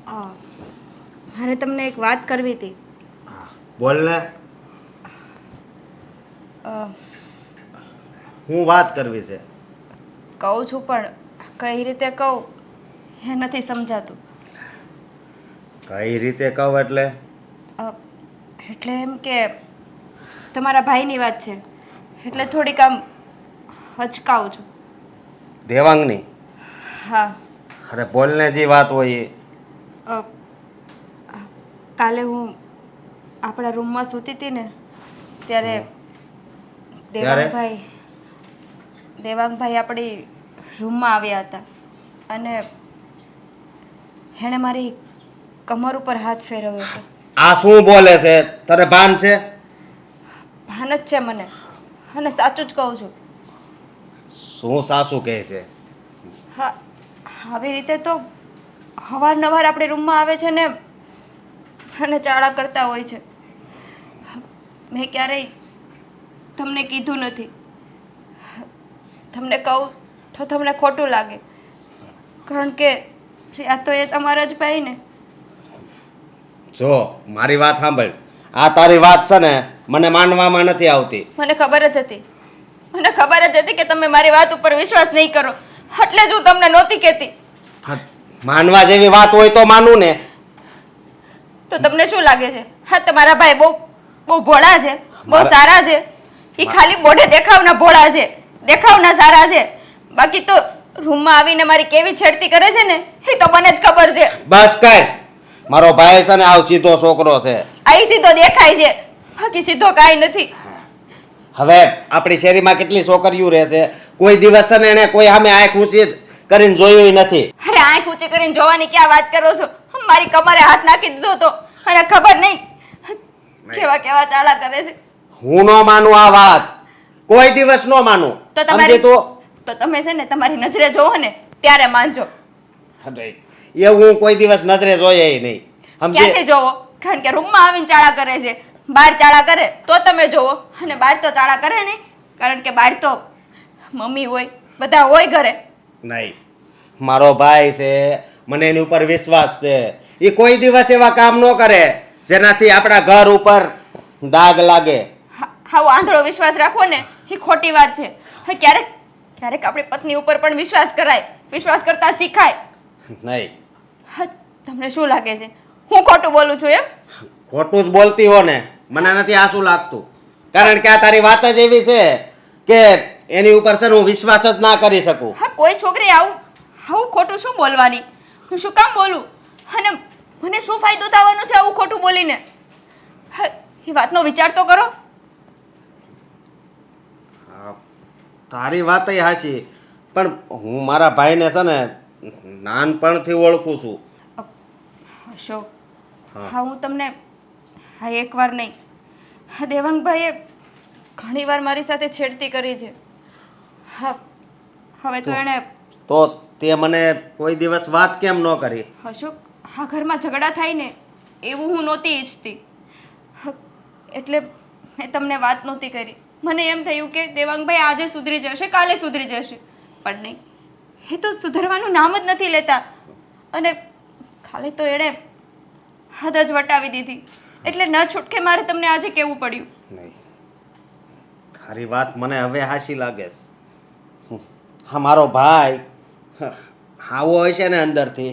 આ, મારે તમને એક વાત કરવી હતી. બોલ ને. અ, હું વાત કરવી છે? કહું છું પણ કઈ રીતે કહું એ નથી સમજાતું. કઈ રીતે કહું એટલે? અ, એટલે એમ કે તમારા ભાઈની વાત છે એટલે થોડીક આમ હચકાવું છું. દેવાંગની? હા. અરે બોલ ને, જે વાત હોય એ. અ, કાલે હું આપણા રૂમમાં સૂતી હતી ને ત્યારે ત્યારે દેવાંગભાઈ દેવાંગભાઈ આપણી રૂમમાં આવ્યા હતા અને એણે મારી કમર ઉપર હાથ ફેરવ્યો હતો. આ શું બોલે છે? તને ભાન છે? ભાન જ છે મને અને સાચું જ કહું છું. શું સાસુ કહે છે? હા, આવી રીતે તો અવારનવાર આપણી રૂમમાં આવે છે ને અને ચાળા કરતા હોય છે. મેં ક્યારેય તમને કીધું નથી. તમને કહું તો તમને ખોટું લાગે કારણ કે આ તો એ તમારા જ ભાઈ ને. જો મારી વાત સાંભળ, આ તારી વાત છે ને મને માનવામાં નથી આવતી. મને ખબર જ હતી, મને ખબર જ હતી કે તમે મારી વાત ઉપર વિશ્વાસ નહીં કરો એટલે જ હું તમને નહોતી કહેતી. માનવા જેવી વાત હોય તો માનું ને. તો તમને શું લાગે છે હા તમારા ભાઈ બહુ બહુ ભોળા છે, બહુ સારા છે? એ ખાલી મોઢે દેખાવના ભોળા છે, દેખાવના સારા છે, બાકી તો રૂમમાં આવીને મારી કેવી છેડતી કરે છે ને એ તો મને જ ખબર છે. બસ કર, મારો ભાઈ છે ને આવ સીધો છોકરો છે. આઈ સીધો દેખાય છે બાકી સીધો કાંઈ નથી. હવે આપણી શેરીમાં કેટલી છોકરીઓ રહે છે, કોઈ દિવસ છે ને એને કોઈ સામે આંખ ઊંચી કરીને જોયું નથી. અરે આંખ ઊંચી કરીને જોવાની ક્યાં વાત કરો છો? મારી કમરે હાથ નાખી દીધો તો અને ખબર નહીં કેવા કેવા ચાળા કરે છે. હું ન માનું આ વાત, કોઈ દિવસ ન માનું. તો તમારી તો તમે છે ને તમારી નજરે જોવો ને ત્યારે માનજો. એ હું કોઈ દિવસ નજરે જોઈએ નહીં. ક્યાંથી જોવો? કારણ કે રૂમમાં આવીને ચાળા કરે છે. બહાર ચાળા કરે તો તમે જોવો અને બહાર તો ચાળા કરે નહીં કારણ કે બહાર તો મમ્મી હોય, બધા હોય ઘરે. નહીં, મારો ભાઈ છે, મને એની ઉપર વિશ્વાસ છે. એ કોઈ દિવસ એવા કામ ન કરે જેનાથી આપણા ઘર ઉપર દાગ લાગે. હા, આંધળો વિશ્વાસ રાખવો ને એ ખોટી વાત છે. ક્યારેક ક્યારેક આપણી પત્ની ઉપર પણ વિશ્વાસ કરાય, વિશ્વાસ કરતા શીખાય. નહીં. તમને શું લાગે છે હું ખોટું બોલું છું એમ? ખોટું જ બોલતી હો ને, મને નથી આ શું લાગતું. કારણ કે આ તારી વાત જ એવી છે કે એની ઉપર છે હું વિશ્વાસ જ ના કરી શકું. હા, કોઈ છોકરી આવું આવું ખોટું શું બોલવાની? હું શું કામ બોલું? અને મને શું ફાયદો થવાનો છે આવું ખોટું બોલીને? એ વાતનો વિચાર તો કરો. તારી વાત હાચી, પણ હું મારા ભાઈને છે ને નાનપણથી ઓળખું છું. અશોક, હા હું તમને હા એકવાર નહીં, હા દેવાંગભાઈએ ઘણીવાર મારી સાથે છેડતી કરી છે. હા, હવે તો એણે તો તે મને કોઈ દિવસ વાત કેમ ન કરી? અશોક, આ ઘરમાં ઝઘડા થાય ને એવું હું નહોતી ઈચ્છતી એટલે મેં તમને વાત નહોતી કરી. મને એમ થયું કે દેવાંગભાઈ આજે સુધરી જશે, કાલે સુધરી જશે, પણ નહીં, એ તો સુધરવાનું નામ જ નથી લેતા અને ખાલી તો એણે હદ જ વટાવી દીધી. એટલે ન છૂટકે મારે તમને આજે કહેવું પડ્યું. નહીં, તારી વાત મને હવે હાચી લાગે છે. હા, મારો ભાઈ આવો હોય છે ને અંદરથી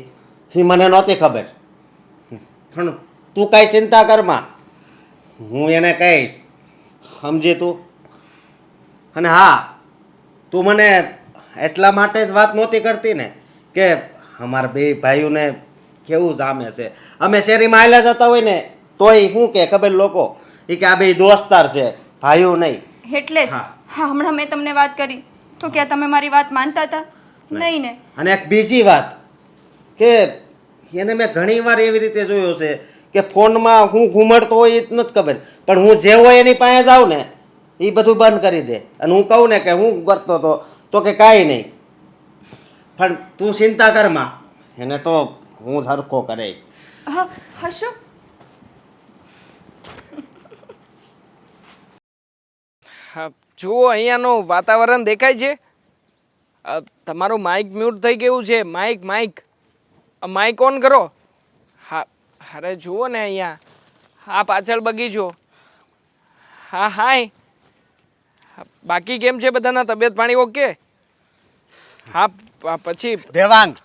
એ મને નહોતી ખબર. પણ તું કાંઈ ચિંતા કરમાં, હું એને કહીશ, સમજી તું? અને હા, તું મને એટલા માટે જ વાત નહોતી કરતી ને કે અમારા બે ભાઈઓને કેવું જામે છે. અમે શેરીમાં હાલ્યા જતા હોય ને તોય શું કે ખબર લોકો એ કે આ બે દોસ્તાર છે, ભાઈઓ નહીં. એટલે જ હા હમણાં મેં તમને વાત કરી તો ક્યાં તમે મારી વાત માનતા હતા? નહીં ને. અને એક બીજી વાત કે એને મેં ઘણી વાર એવી રીતે જોયો છે કે ફોનમાં હું ઘૂમડતો હોય એ જ નથી ખબર, પણ હું જે હોય એની પાસે જાઉં ને એ બધું બંધ કરી દે. અને હું કહું ને કે હું કરતો હતો તો કે કાંઈ નહીં, પણ તું ચિંતા કરમાં, એને તો હું સરખો કરે. હા હશો. હા, જુઓ અહીંયાનું વાતાવરણ દેખાય છે. તમારું માઇક મ્યુટ થઈ ગયું છે. માઇક માઇક માઇક ઓન કરો. અરે જુઓ ને અહીંયા હા પાછળ બગીચો. હા હાય. બાકી કેમ છે બધાના તબિયત પાણી ઓકે? હા પછી દેવાંગ,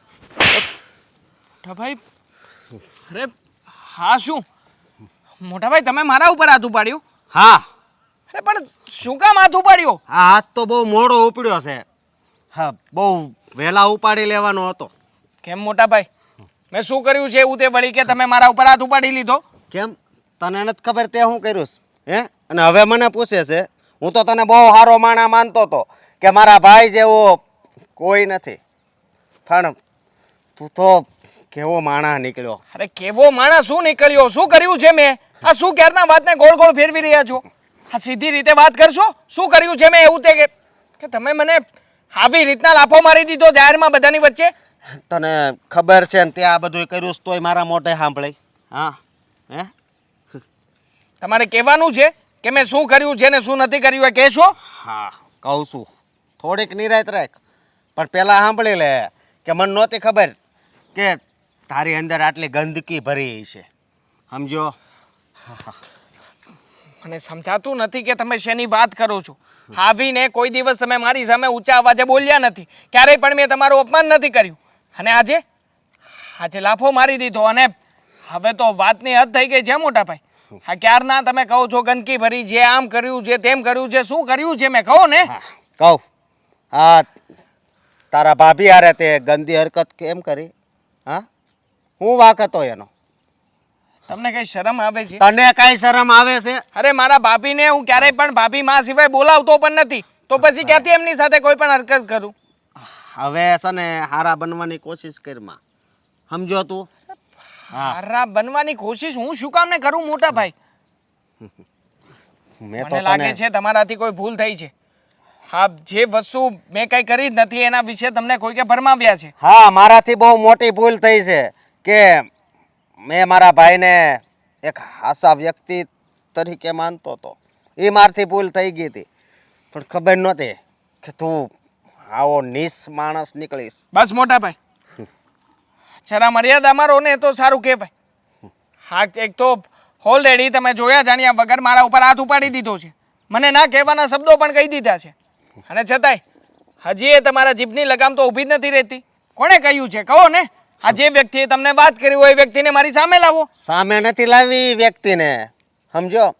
મોટાભાઈ. અરે હા શું મોટાભાઈ તમે મારા ઉપર હાથ ઉપાડ્યું? હા, અરે પણ શું કામ હાથ ઉપાડ્યો? આ હાથ તો બહુ મોડો ઉપડ્યો છે. હા, બહુ વહેલા ઉપાડી લેવાનો હતો. કેમ મોટાભાઈ મેં શું કર્યું છે એવું તે વળી કે તમે મારા ઉપર હાથ ઉપાડી લીધો? કેમ તને નથી ખબર તે શું કર્યું છે? હે? અને હવે મને પૂછે છે. હું તો તને બહુ સારો માણા માનતો હતો કે મારા ભાઈ જેવો કોઈ નથી, પણ તું તો કેવો માણા નીકળ્યો. અરે કેવો માણસ શું નીકળ્યો? શું કર્યું છે મેં? આ શું ક્યારના વાતને ગોળ ગોળ ફેરવી રહ્યા છો? આ સીધી રીતે વાત કરશો. શું કર્યું છે મેં એવું તે કે તમે મને આવી રીતના લાફો મારી દીધો જાહેરમાં બધાની વચ્ચે? તને ખબર છે ને તે આ બધું કર્યું છે તોય મારા મોઢે સાંભળે? હા, હે? તમારે કહેવાનું છે કે મેં શું કર્યું છે ને શું નથી કર્યું એ કહેશો? હા, કહું છું. થોડીક નિરાયત રાખ, પણ પહેલાં સાંભળી લે કે મને નહોતી ખબર કે તારી અંદર આટલી ગંદકી ભરી છે. સમજો? મને સમજાતું નથી કે તમે શેની વાત કરો છો. આવીને કોઈ દિવસ તમે મારી સામે ઊંચા અવાજે બોલ્યા નથી, ક્યારેય પણ મેં તમારું અપમાન નથી કર્યું. અને આજે લાફો મારી દીધો અને હવે તો વાતની હદ થઈ ગઈ છે મોટાભાઈ. આ ક્યારના તમે કહો છો ગંદકી ભરી છે, આમ કર્યું છે, તેમ કર્યું છે. શું કર્યું છે મેં કહો ને? કહું. હા, તારા ભાભી હારે તે ગંદી હરકત કેમ કરી? હા, હું વાંક હતો એનો? તમને કઈ શરમ આવે છે? તને કઈ શરમ આવે છે? અરે મારા ભાભીને હું ક્યારેય પણ ભાભી માં સિવાય બોલાવતો પણ નથી, તો પછી ક્યાંથી એમની સાથે કોઈ પણ હરકત કરું? હવે છે ને હારા બનવાની કોશિશ કરમાં. સમજો તું? હારા બનવાની કોશિશ હું શું કામ ને કરું મોટા ભાઈ? મને લાગે છે તમારાથી કોઈ ભૂલ થઈ છે. હા, જે વસ્તુ મેં કઈ કરી જ નથી એના વિશે તમને કોઈકે ભરમાવ્યા છે. હા, મારાથી બહુ મોટી ભૂલ થઈ છે કે મેં મારા ભાઈને એક હાસા વ્યક્તિ તરીકે માનતો હતો. એ મારથી ભૂલ થઈ ગઈ હતી, પણ ખબર નહોતી કે તું આવો નીચ માણસ નીકળીશ. બસ મોટા ભાઈ, જરા મર્યાદા મારો ને તો સારું કહેવાય. હા, એક તો ઓલરેડી તમે જોયા જાણ્યા વગર મારા ઉપર હાથ ઉપાડી દીધો છે. મને ના કહેવાના શબ્દો પણ કહી દીધા છે, અને છતાંય હજી એ તમારા જીભની લગામ તો ઊભી જ નથી રહેતી. કોણે કહ્યું છે કહો ને? આ જે વ્યક્તિએ તમને વાત કરી હોય એ વ્યક્તિને મારી સામે લાવો. સામે નથી લાવી વ્યક્તિને, સમજો?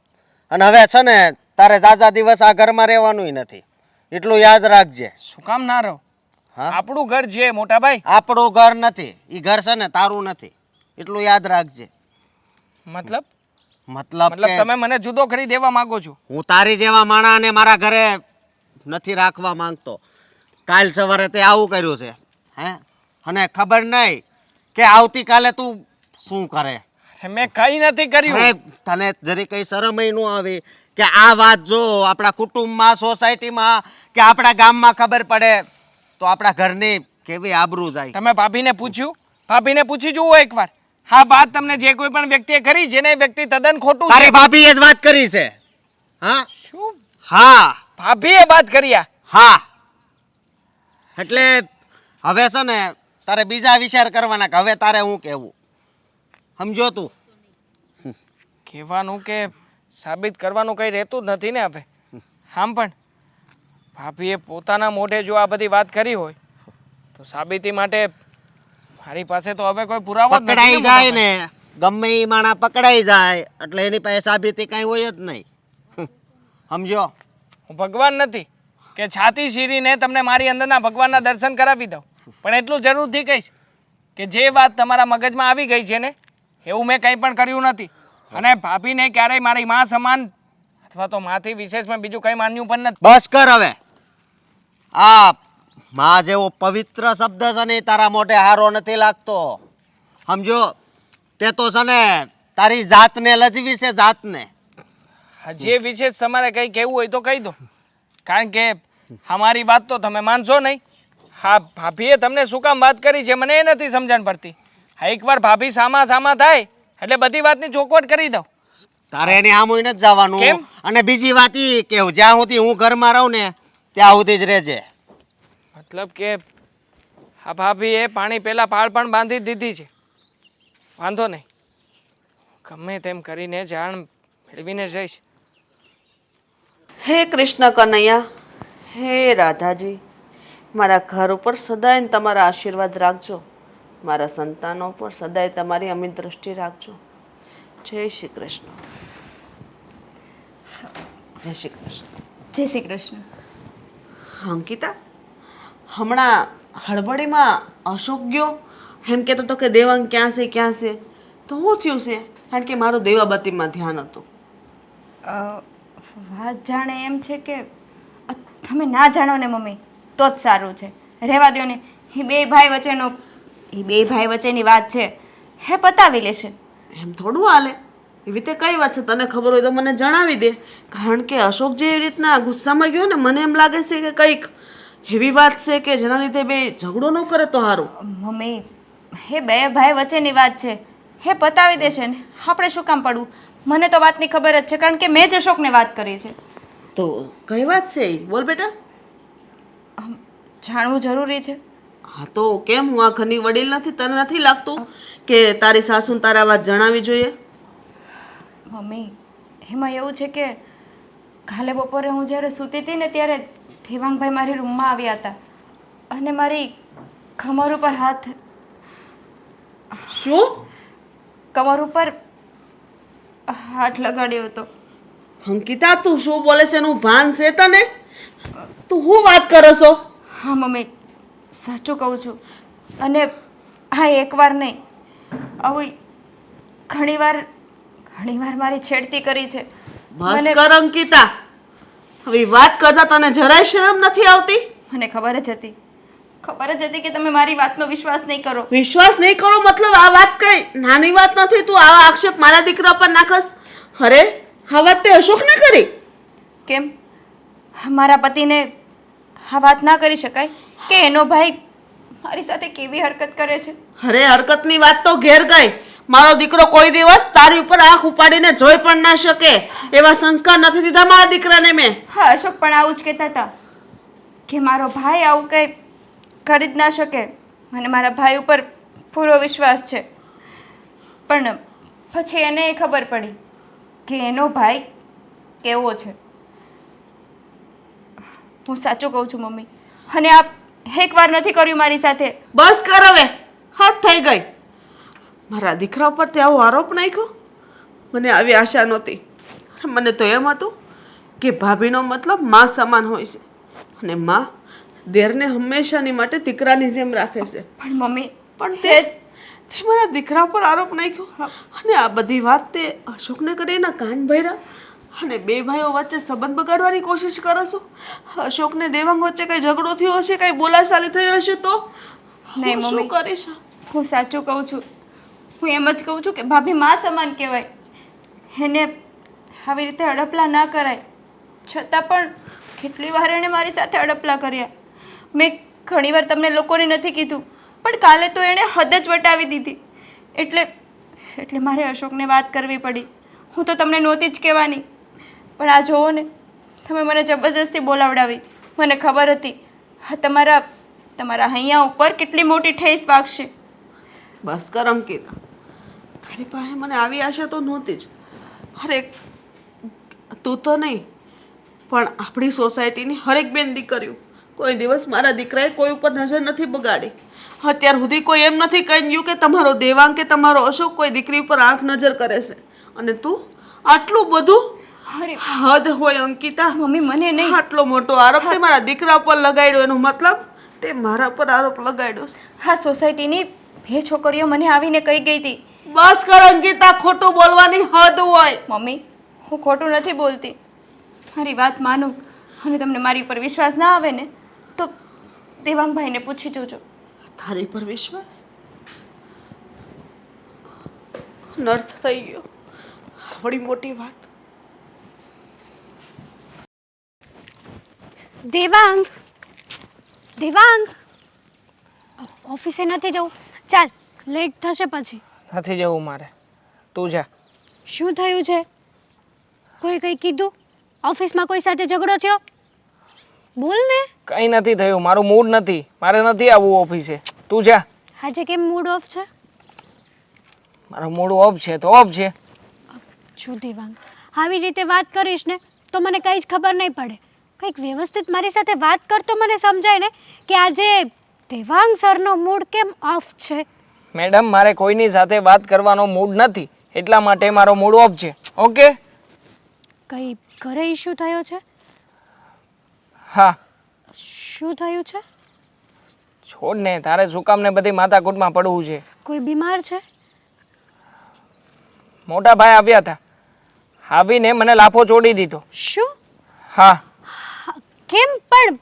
અને હવે છે ને તારે ઝાઝા દિવસ આ ઘરમાં રહેવાનું નથી, એટલું યાદ રાખજે. શું કામ ના રહો? હા, આપણું ઘર છે મોટા ભાઈ. આપણું ઘર નથી, એ ઘર છે ને તારું નથી, એટલું યાદ રાખજે. મતલબ મતલબ તમે મને જુદો કરી દેવા માંગો છો? હું તારી જેવા માણાને મારા ઘરે નથી રાખવા માંગતો. કાલ સવારે તે આવું કર્યું છે, હે? અને ખબર નહીં કે આવતીકાલે તું શું કરે. મેં કઈ નથી કર્યું. અરે તને જરી કઈ શરમ ન આવી કે આ વાત જો આપણા કુટુંબમાં, સોસાયટીમાં કે આપણા ગામમાં ખબર પડે તો આપણા ઘરની કેવી આબરૂ જાય. તમે ભાભીને પૂછ્યું? ભાભીને પૂછી જુઓ એકવાર. હા, વાત તમને જે કોઈ પણ વ્યક્તિએ કરી છે ને એ વ્યક્તિ તદ્દન ખોટું છે. તારી ભાભીએ જ વાત કરી છે. હા? શું? હા. ભાભીએ વાત કર્યા? હા. એટલે હવે છે ને તારે બીજા વિચાર કરવાના કે હવે તારે હું કહેવું. સમજો તું? કહેવાનું કે સાબિત કરવાનું કંઈ રહેતું જ નથી ને હવે. આમ પણ ભાભીએ પોતાના મોઢે જો આ બધી વાત કરી હોય તો સાબિતી માટે મારી પાસે તો હવે કોઈ પુરાવો જ નથી. પકડાઈ જાય ને, ગમે એ માણા પકડાઈ જાય એટલે એની પાસે સાબિતી કાંઈ હોય જ નહીં. સમજો? હું ભગવાન નથી કે છાતી શીરીને તમને મારી અંદરના ભગવાનના દર્શન કરાવી દઉં, પણ એટલું જરૂરથી કહીશ કે જે વાત તમારા મગજમાં આવી ગઈ છે ને એવું મેં કંઈ પણ કર્યું નથી. અને ભાભીને ક્યારેય મારી માં સમાન અથવા તો માથી વિશેષ મેં બીજું કંઈ માન્યું પણ નથી. બસ કર હવે. આ માં જેવો પવિત્ર શબ્દ છે ને તારા મોઢે હારો નથી લાગતો. સમજો? તે તો છે ને તારી જાતને લજવી છે, જાતને. જે વિશેષ તમારે કંઈ કહેવું હોય તો કહી દો, કારણ કે અમારી વાત તો તમે માનશો નહીં. હા, ભાભીએ તમને શું કામ વાત કરી છે મને એ નથી સમજણ પડતી. હા, એકવાર ભાભી સામા થાય એટલે બધી વાતની ચોખવટ કરી દઉં. તારે એની આમુય નથી જવાનું. કેમ? અને બીજી વાત એ કે જ્યાં સુધી હું ઘરમાં રહું ને ત્યાં સુધી જ રહેજે. મતલબ કે આ ભાભીએ પાણી પહેલાં પાળ પણ બાંધી દીધી છે. વાંધો નહીં, ગમે તેમ કરીને જાણ મેળવીને જઈશ. હે કૃષ્ણ કનૈયા, હે રાધાજી, મારા ઘર ઉપર સદાય તમારા આશીર્વાદ રાખજો. મારા સંતાનો પર સદાય તમારી અમિત દ્રષ્ટિ રાખજો. જય શ્રી કૃષ્ણ. જય શ્રી કૃષ્ણ. જય શ્રી કૃષ્ણ. અંકિતા, હમણાં હડબડીમાં અશોક ગયો એમ કહેતો હતો કે દેવાંગ ક્યાં છે ક્યાં છે, તો શું થયું છે? કારણ કે મારું દેવાબતીમાં ધ્યાન હતું. વાત જાણે એમ છે કે તમે ના જાણો ને મમ્મી તો જ સારું છે. રહેવા દો ને, એ બે ભાઈ વચ્ચેની વાત છે, હે પતાવી લેશે. એમ થોડું હાલે. એવી રીતે કઈ વાત છે? તને ખબર હોય તો મને જણાવી દે. કારણ કે અશોક જે એવી રીતના ગુસ્સામાં ગયો ને, મને એમ લાગે છે કે કંઈક એવી વાત છે કે જેના લીધે બે ઝઘડો ન કરે તો સારું. મમ્મી, હે બે ભાઈ વચ્ચેની વાત છે, હે પતાવી દેશે ને, આપણે શું કામ પડવું? મને તો વાતની ખબર જ છે, કારણ કે મેં જ અશોકને વાત કરી છે. તો કઈ વાત છે એ? બોલ બેટા. જાણવું જરૂરી છે. હા તો કેમ? હું આ ઘરની વડીલ નથી? તને નથી લાગતું કે તારી સાસુને તારા વાત જણાવી જોઈએ? મમ્મી, એમાં એવું છે કે કાલે બપોરે હું જ્યારે સૂતી હતી ને ત્યારે દેવાંગભાઈ મારી રૂમમાં આવ્યા હતા અને મારી કમર ઉપર શું? કમર ઉપર હાથ લગાડ્યો હતો. અંકિતા, તું શું બોલે છે? એનું ભાન છે તને? તું શું વાત કરો છો? હા મમ્મી, સાચું કહું છું. અને હા, એકવાર નહીં, આવું ઘણીવાર મારી છેડતી કરી છે. બસ કર અંકિતા, હવે વાત કરતા તને જરાય શરમ નથી આવતી? મને ખબર જ હતી કે તમે મારી વાતનો વિશ્વાસ નહીં કરો. વિશ્વાસ નહીં કરો મતલબ? આ વાત કઈ નાની વાત નથી. તું આવા આક્ષેપ મારા દીકરા પર નાખસ? અરે, આ વાત તે અશોકને કરી? કેમ મારા પતિને આ વાત ના કરી શકાય કે એનો ભાઈ મારી સાથે કેવી હરકત કરે છે? અરે, હરકતની વાત તો ઘેર ગઈ. મારો દીકરો કોઈ દિવસ તારી ઉપર આંખ ઉપાડીને જોઈ પણ ના શકે એવા સંસ્કાર નથી દીધા મારા દીકરાને મેં. હા, અશોક પણ આવું જ કહેતા હતા કે મારો ભાઈ આવું કંઈ કરી જ ના શકે. મને મારા ભાઈ ઉપર પૂરો વિશ્વાસ છે. પણ પછી એને ખબર પડી કે એનો ભાઈ કેવો છે. હું સાચું કહું છું મમ્મી, અને આ એકવાર નથી કર્યું મારી સાથે. બસ કર હવે, હદ થઈ ગઈ. મારા દીકરા ઉપર તે આવો આરોપ નાખ્યો? મને આવી આશા નહોતી. મને તો એમ હતું કે ભાભીનો મતલબ માં સમાન હોય છે અને માં દેરને હંમેશાની માટે દીકરાની જેમ રાખે છે. પણ મમ્મી, પણ તે મારા દીકરા પર આરોપ નાખ્યો અને આ બધી વાત તે અશોકને કરી એના કાન ભર્યા અને બે ભાઈઓ વચ્ચે સંબંધ બગાડવાની કોશિશ કરો છો. અશોકને દેવાંગ વચ્ચે કઈ ઝઘડો થયો હશે, કઈ બોલાચાલી થઈ હશે તો નહીં હું શું મમ્મી, કરીશ? હું સાચું કહું છું. હું એમ જ કહું છું કે ભાભી માં સમાન કહેવાય. એને આવી રીતે અડપલા ના કરાય. છતાં પણ કેટલી વાર એણે મારી સાથે અડપલા કર્યા. મેં ઘણીવાર તમને લોકોને નથી કીધું, પણ કાલે તો એણે હદ જ વટાવી દીધી. એટલે મારે અશોકને વાત કરવી પડી. હું તો તમને નહોતી જ કહેવાની, પણ આ જોવો ને, તમે મને જબરજસ્તી બોલાવડાવી. મને ખબર હતી હા તમારા હૈયા ઉપર કેટલી મોટી ઠેસ વાગશે. બસ કર અંકિતા, તારી પાસે મને આવી આશા તો નહોતી જ. અરે, તું તો નહીં પણ આપણી સોસાયટીની હરેક બેન દીકરીઓ કોઈ દિવસ મારા દીકરાએ કોઈ ઉપર નજર નથી બગાડી. અત્યાર સુધી કોઈ એમ નથી કહ્યું કે તમારો દેવાંગ કે તમારો અશોક કોઈ દીકરી ઉપર આંખ નજર કરે છે. અને તું આટલું બધું? અરે હદ હોય અંકિતા. મમ્મી, મને નહીં. આટલો મોટો આરોપ તે મારા દીકરા ઉપર લગાડ્યો, એનો મતલબ તે મારા પર આરોપ લગાડ્યો છે. હા, સોસાયટીની બે છોકરીઓ મને આવીને કહી ગઈ હતી. બસ કર અંકિતા, ખોટું બોલવાની હદ હોય. મમ્મી, હું ખોટું નથી બોલતી. મારી વાત માનો અને તમને મારી ઉપર વિશ્વાસ ના આવે ને તો દેવાંગભાઈને પૂછી જોજો. તારી પર વિશ્વાસ? નર્થ થઈ ગયો. બડી મોટી વાત. દેવાંગ, ઓફિસે નથી જવું? ચાલ, લેટ થશે પછી. નથી જવું મારે, તું જા. શું થયું છે? કોઈ કંઈ કીધું? ઓફિસમાં કોઈ સાથે ઝઘડો થયો? બોલ ને. કંઈ નથી થયું, મારું મૂડ નથી, મારે નથી આવવું ઓફિસે. તું જા. આજે કેમ મૂડ ઓફ છે? મારો મૂડ ઓફ છે તો ઓફ છે. જો દેવાંગ, આવી રીતે વાત કરીશ ને તો મને કંઈ જ ખબર નહીં પડે. કંઈક વ્યવસ્થિત મારી સાથે વાત કર તો મને સમજાય ને કે આજે દેવાંગ સરનો મૂડ કેમ ઓફ છે. મેડમ, મારે કોઈની સાથે વાત કરવાનો મૂડ નથી, એટલા માટે મારો મૂડ ઓફ છે. ઓકે? કંઈ ઘરે ઇશ્યુ થયો છે? હા. શું થયું છે? છોડ ને, તારે શું કામ ને બધી માથાકૂટમાં પડવું છે? કોઈ બીમાર છે? મોટા ભાઈ આવ્યા હતા, આવીને મને લાફો ચોડી દીધો. શું? હા. કેમ પણ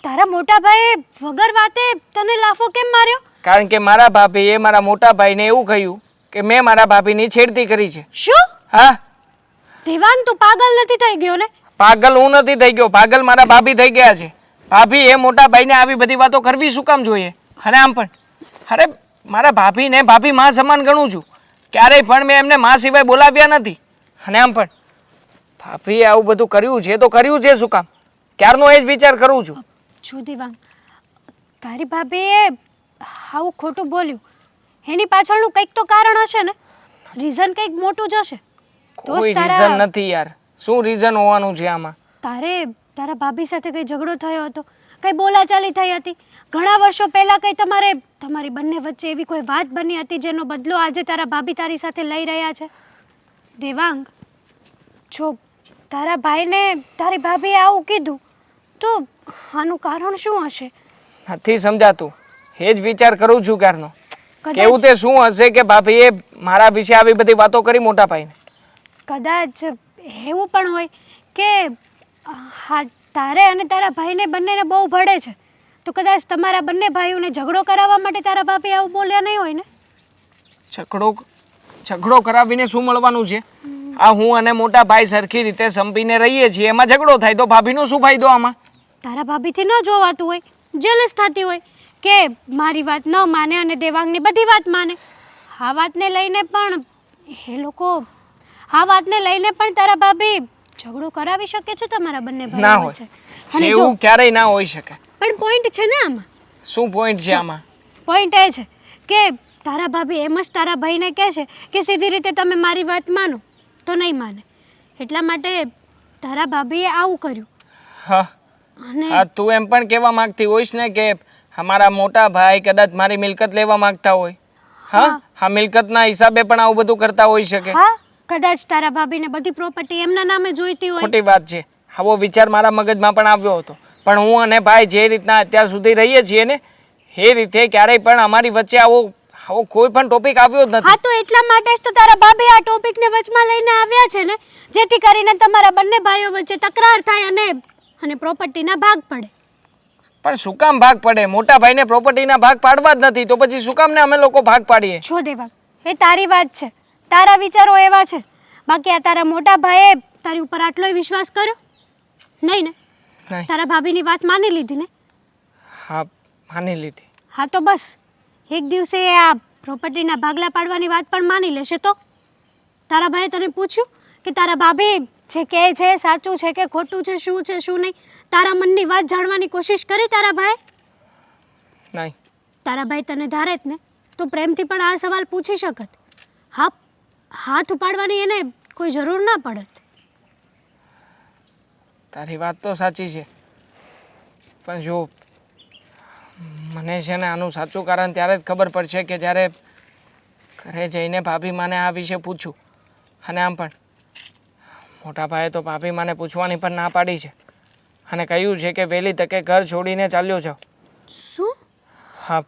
તારા મોટા ભાઈએ વગર વાતે તને લાફો કેમ માર્યો? કારણ કે મારા ભાભીએ મારા મોટા ભાઈને એવું કહ્યું કે મેં મારા ભાભીની છેડતી કરી છે. શું? હા. દેવાંગ, તું પાગલ નથી થઈ ગયો ને? પાગલ હું નથી થઈ ગયો, પાગલ મારા ભાભી થઈ ગયા છે. ભાભી એ મોટા ભાઈને આવી બધી વાતો કરવી શું કામ જોઈએ? અને આમ પણ અરે મારા ભાભીને ભાભી માં સમાન ગણું છું, ક્યારેય પણ મેં એમને માં સિવાય બોલાવ્યા નથી. અને આમ પણ ભાભીએ આવું બધું કર્યું છે તો કર્યું છે શું કામ? ક્યારનો એ જ વિચાર કરું છું. જો દેવાંગ, તારી ભાભીએ આવું ખોટું બોલ્યું, એની પાછળનું કંઈક તો કારણ હશે ને? રીઝન કંઈક મોટું જ હશે. કોઈ રીઝન નથી યાર. શું રીઝન હોવાનું છે આમાં? તારા ભાભી સાથે કંઈ ઝઘડો થયો હતો, કંઈ બોલાચાલી થઈ હતી, ઘણા વર્ષો પહેલા કંઈ તમારી બંને વચ્ચે એવી કોઈ વાત બની હતી જેનો બદલો આજે તારા ભાભી તારી સાથે લઈ રહ્યા છે. દેવાંગ, જો તારા ભાઈને તારી ભાભીએ આવું કીધું તો આનું કારણ શું હશે? નથી સમજાતું, એ જ વિચાર કરું છું ક્યારનો. કદાચ- કેવું તે શું હશે કે ભાભીએ મારા વિશે આવી બધી વાતો કરી મોટા ભાઈને? કદાચ એવું પણ હોય કે હા, તારે અને તારા ભાઈને બંનેને બહુ ભળે છે, તો કદાચ તમારા બંને ભાઈઓને ઝઘડો કરાવવા માટે તારા ભાભી આવું બોલ્યા નહીં હોય ને? ઝઘડો કરાવીને શું મળવાનું છે? આ હું અને મોટા ભાઈ સરખી રીતે સંપીને રહીએ છીએ, એમાં ઝઘડો થાય તો ભાભીનો શું ફાયદો આમાં? તારા ભાભીથી ન જોવાતું હોય, જેલસ થતી હોય કે મારી વાત ન માને અને દેવાંગની બધી વાત માને. આ વાતને લઈને પણ એ લોકો તારા ભાભી ઝઘડો કરાવી શકે છે તમારા બંને ના ભાઈઓ હોય. વચ્ચે. અને જો એવું ક્યારેય ના હોઈ શકે. પણ પોઈન્ટ છે ને આમાં. શું પોઈન્ટ છે આમાં? પોઈન્ટ એ છે કે તારા ભાભી એમ જ તારા ભાઈને કહે છે કે સીધી રીતે તમે મારી વાત માનો તો નહીં માને, એટલા માટે તારા ભાભીએ આવું કર્યું. હા. અને હા, તું એમ પણ કહેવા માંગતી હોઈશ ને કે અમારા મોટા ભાઈ કદાચ મારી મિલકત લેવા માંગતા હોય. હા, હા, મિલકતના હિસાબે પણ આવું બધું કરતા હોઈ શકે. હા, કદાચ તારા ભાભીને બધી પ્રોપર્ટી એમના નામે જોઈતી હોય. ખોટી વાત છે. આવો વિચાર મારા મગજમાં પણ આવ્યો હતો, પણ હું અને ભાઈ જે રીતના અત્યાર સુધી રહીએ છીએ ને એ રીતે ક્યારેય પણ અમારી વચ્ચે આવો કોઈ પણ ટોપિક આવ્યો જ નથી. હા, તો એટલા માટે જ તો તારા ભાભી આ ટોપિકને વચમાં લઈને આવ્યા છે ને, જેથી કરીને તમારા બંને ભાઈઓ વચ્ચે તકરાર થાય અને પ્રોપર્ટીના ભાગ પડે. પણ શું કામ ભાગ પડે? મોટા ભાઈને પ્રોપર્ટીના ભાગ પાડવા જ નથી તો પછી શું કામ ને અમે લોકો ભાગ પાડીએ? છો દેવાંગ, એ તારી વાત છે, તારા વિચારો એવા છે, બાકી આ તારા મોટા ભાઈએ તારી ઉપર આટલોય વિશ્વાસ કર્યો નહીં ને? નહીં. તારા ભાભીની વાત માની લીધી ને? હા, માની લીધી. હા, તો બસ એક દિવસે આ પ્રોપર્ટીના ભાગલા પાડવાની વાત પણ માની લેશે તો? તારા ભાઈએ તને પૂછ્યું કે તારા ભાભી જે કહે છે સાચું છે કે ખોટું છે, શું છે શું નહીં? તારા મનની વાત જાણવાની કોશિશ કરી તારા ભાઈ? નહીં. તારા ભાઈ તને ધારે જ ને તો પ્રેમથી પણ આ સવાલ પૂછી શકત. હા, હાથ ઉપાડવાની એને કોઈ જરૂર ના પડત. તારી વાત તો સાચી છે, પણ જો મને છે ને આનું સાચું કારણ ત્યારે જ ખબર પડશે કે જ્યારે ઘરે જઈને ભાભી માને આ વિશે પૂછું. અને આમ પણ મોટા ભાઈએ તો ભાભી માને પૂછવાની પણ ના પાડી છે અને કહ્યું છે કે વહેલી તકે ઘર છોડીને ચાલ્યો જાઓ. શું? હા.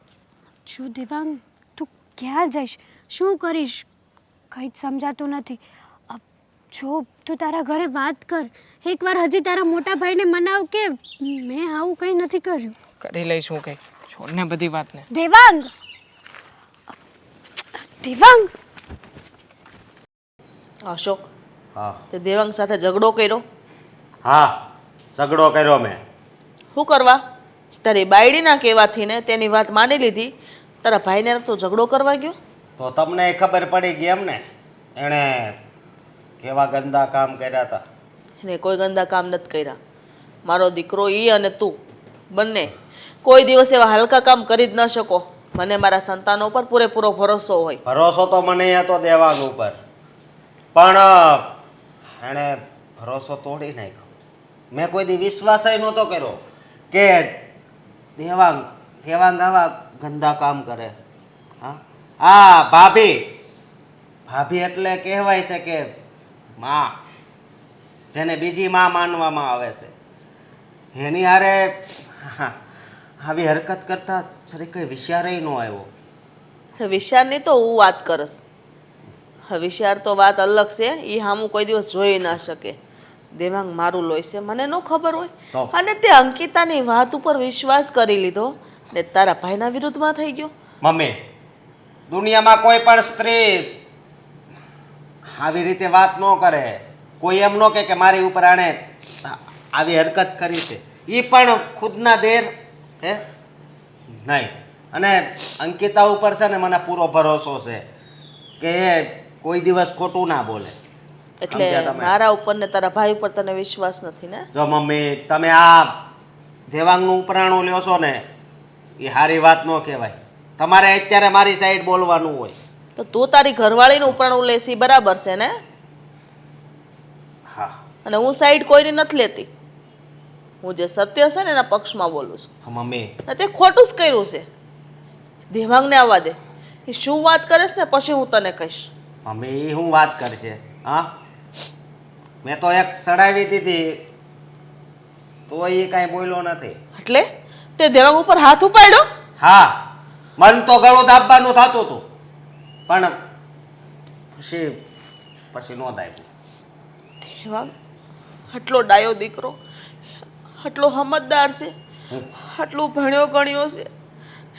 જો દેવાંગ, તું ક્યાં જઈશ, શું કરીશ, કંઈ જ સમજાતું નથી. જો તું તારા ઘરે વાત કર, એકવાર હજી તારા મોટા ભાઈને મનાવ કે મેં આવું કંઈ નથી કર્યું. કરી લઈશ હું કંઈ, છોડને બધી વાતને. દેવાંગ, દેવાંગ, અશોક, હા તે દેવાંગ સાથે ઝઘડો કર્યો? હા, ઝઘડો કર્યો મેં. શું કરવા? તારી બાયડીના કહેવાથી ને તેની વાત માની લીધી, તારા ભાઈને તો ઝઘડો કરવા ગયો? તો તમને ખબર પડી ગઈ એમ ને એણે કેવા ગંદા કામ કર્યા હતા? એને કોઈ ગંદા કામ નથી કર્યા. મારો દીકરો ઈ અને તું બંને કોઈ દિવસ એવા હલકા કામ કરી જ ન શકો. મને મારા સંતાનો પર પૂરેપૂરો ભરોસો હોય. ભરોસો તો મને હતો દેવાંગ ઉપર, પણ એણે ભરોસો તોડી નાખ્યો. મેં કોઈ દી વિશ્વાસ નહોતો કર્યો કે દેવાંગ દેવાંગ આવા ગંદા કામ કરે. હા ભાભી ભાભી એટલે કહેવાય છે કે માં, જેને બીજી માં માનવામાં આવે છે, એની હારે આવી હરકત કરતા સરી કઈ વિચારે ન આવ્યો. વિચારની તો હું વાત કરસ. વિચાર તો વાત અલગ છે. એ હામું કોઈ દિવસ જોઈ ના શકે. દેવાંગ મારું લોહી છે, મને ન ખબર હોય. તો? અને તે અંકિતાની વાત ઉપર વિશ્વાસ કરી લીધો ને તારા ભાઈના વિરુદ્ધમાં થઈ ગયો. મમ્મી, દુનિયામાં કોઈ પણ સ્ત્રી આવી રીતે વાત ન કરે. કોઈ એમ ન કહે કે મારી ઉપર આણે આવી હરકત કરી છે. એ પણ ખુદના દેર હે નહીં. અને અંકિતા ઉપર છે ને મને પૂરો ભરોસો છે કે એ કોઈ દિવસ ખોટું ના બોલે. એટલે સમજ્યા તમે? મારા ઉપર ને તારા ભાઈ ઉપર તને વિશ્વાસ નથી ને? જો મમ્મી, તમે આ દેવાંગનું ઉપરાણું લ્યો છો ને, એ સારી વાત ન કહેવાય. તમારે અત્યારે મારી સાઈડ બોલવાનું હોય. તો તું તારી ઘરવાળીનું ઉપરાણું લેસી, બરાબર છે ને? હા અને હું સાઈડ કોઈની નથી લેતી. હું જે સત્ય છે ને એના પક્ષમાં બોલું છું. તો મમ્મી, ને તે ખોટું જ કર્યું છે. દેવાંગને આવવા દે. એ શું વાત કરીશ ને પછી હું તને કહીશ. મમ્મી એ શું વાત કરશે? હા, મેં તો એક સડાવી દીધી તો એ કાંઈ બોલ્યો નથી. એટલે તે દેવાંગ ઉપર હાથ ઉપાડ્યો? હા, મન તો ગળું દાબવાનું થતું હતું, પણ પછી નો દાબ્યું. દેવાંગ આટલો ડાયો દીકરો, આટલો સમજદાર છે, આટલું ભણ્યો ગણ્યો છે,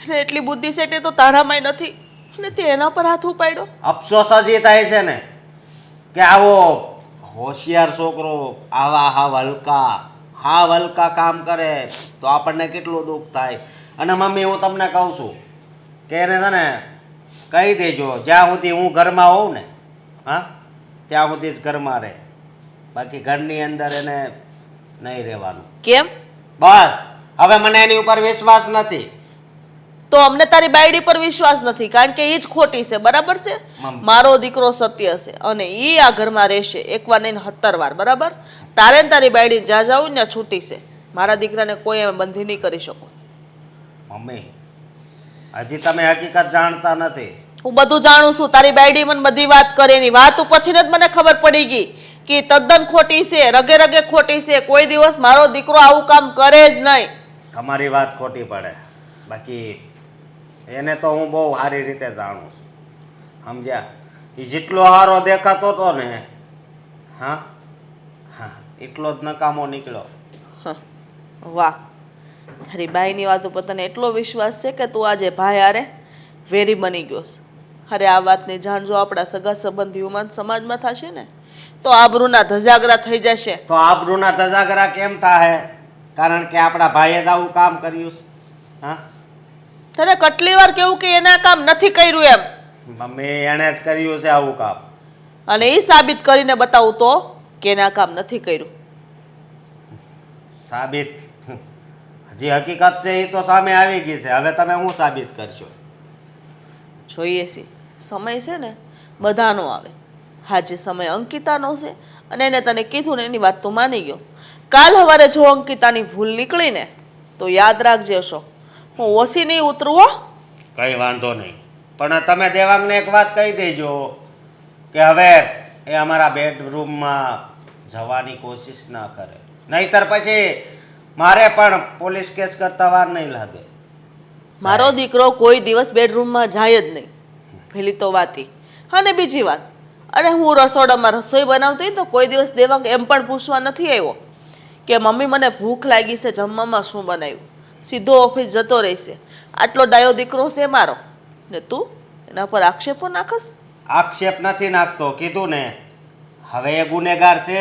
અને એટલી બુદ્ધિ છે તે તો તારામાંય નથી, અને તે એના પર હાથ ઉપાડ્યો. અફસોસ હજી થાય છે ને કે આવો હોશિયાર છોકરો આવા હાવ હલકા કામ કરે તો આપણને કેટલું દુઃખ થાય. અને મમ્મી, હું તમને કહું છું કે એને છે ને કહી દેજો, જ્યાં સુધી હું ઘરમાં હોઉં ને, હા, ત્યાં સુધી જ ઘરમાં રહે. બાકી ઘરની અંદર એને નહીં રહેવાનું. કેમ? બસ, હવે મને એની ઉપર વિશ્વાસ નથી. તો અમને તારી બાયડી પર વિશ્વાસ નથી, કારણ કે એ જ ખોટી છે, બરાબર છે? મમ્મી. મારો દીકરો સત્ય છે અને એ આ ઘરમાં રહેશે, એકવાર નહીં 17 વાર, બરાબર? તારે ને તારી બાયડી જ્યાં જાવું ને ત્યાં છૂટી છે. મારા દીકરાને કોઈ એમ બંધી નહીં કરી શકો. મમ્મી, હજી તમે હકીકત જાણતા નથી. હું બધું જાણું છું. તારી બાયડી મને બધી વાત કરે, એની વાત ઉપરથી જ મને ખબર પડી ગઈ કે તદ્દન ખોટી છે, રગે રગે ખોટી છે. કોઈ દિવસ મારો દીકરો આવું કામ કરે જ નહીં. તમારી વાત ખોટી પડે, બાકી એને તો હું બહુ સારી રીતે જાણું છું. સમજ્યા? એ જેટલો સારો દેખાતો હતો ને, હા હા, એટલો જ નકામો નીકળ્યો. હ, વાહ, તારી બાઈની વાત ઉપર તને એટલો વિશ્વાસ છે કે તું આજે ભાઈ હારે વેરી બની ગયો છે. અરે આ વાતની જાણ જો આપણા સગા સંબંધીઓમાં સમાજમાં થશે ને તો આબરૂના ધજાગરા થઈ જશે. તો આબરૂના ધજાગરા કેમ થાય? કારણ કે આપણા ભાઈએ જ આવું કામ કર્યું છે. હા, તને કેટલી વાર કેવું કે એના કામ નથી કર્યું એમ? મમ્મી, એણે જ કર્યું છે આવું કામ. અને એ સાબિત કરીને બતાવું તો કે એના કામ નથી કર્યું. સાબિત? હજી હકીકત છે એ તો સામે આવી ગઈ છે. હવે તમે શું સાબિત કરશો? જોઈએ છીએ. સમય છે ને બધાનો આવે. આજે સમય અંકિતાનો છે અને એને તને કીધું ને એની વાત તો માની ગયો. કાલ સવારે જો અંકિતાની ભૂલ નીકળી ને તો યાદ રાખજે છો, હું ઓછી નહીં ઉતરું હો. કઈ વાંધો નહીં, પણ તમે દેવાંગને એક વાત કહી દેજો કે હવે એ અમારા બેડરૂમમાં જવાની કોશિશ ના કરે, નહીતર પછી મારે પણ પોલીસ કેસ કરતા વાર નહીં લાગે. મારો દીકરો કોઈ દિવસ બેડરૂમમાં જાય જ નહીં, પેલી તો વાત ઈ. અને બીજી વાત, અરે હું રસોડામાં રસોઈ બનાવતી હોય તો કોઈ દિવસ દેવાંગ એમ પણ પૂછવા નથી આવ્યો કે મમ્મી મને ભૂખ લાગી છે, જમવામાં શું બનાવ્યું. સીધો ઓફિસ જતો રહેશે. આટલો ડાયો દીકરો છે મારો, ને તું એના પર આક્ષેપો નાખસ? આક્ષેપ નથી નાખતો, કીધું ને. હવે એ ગુનેગાર છે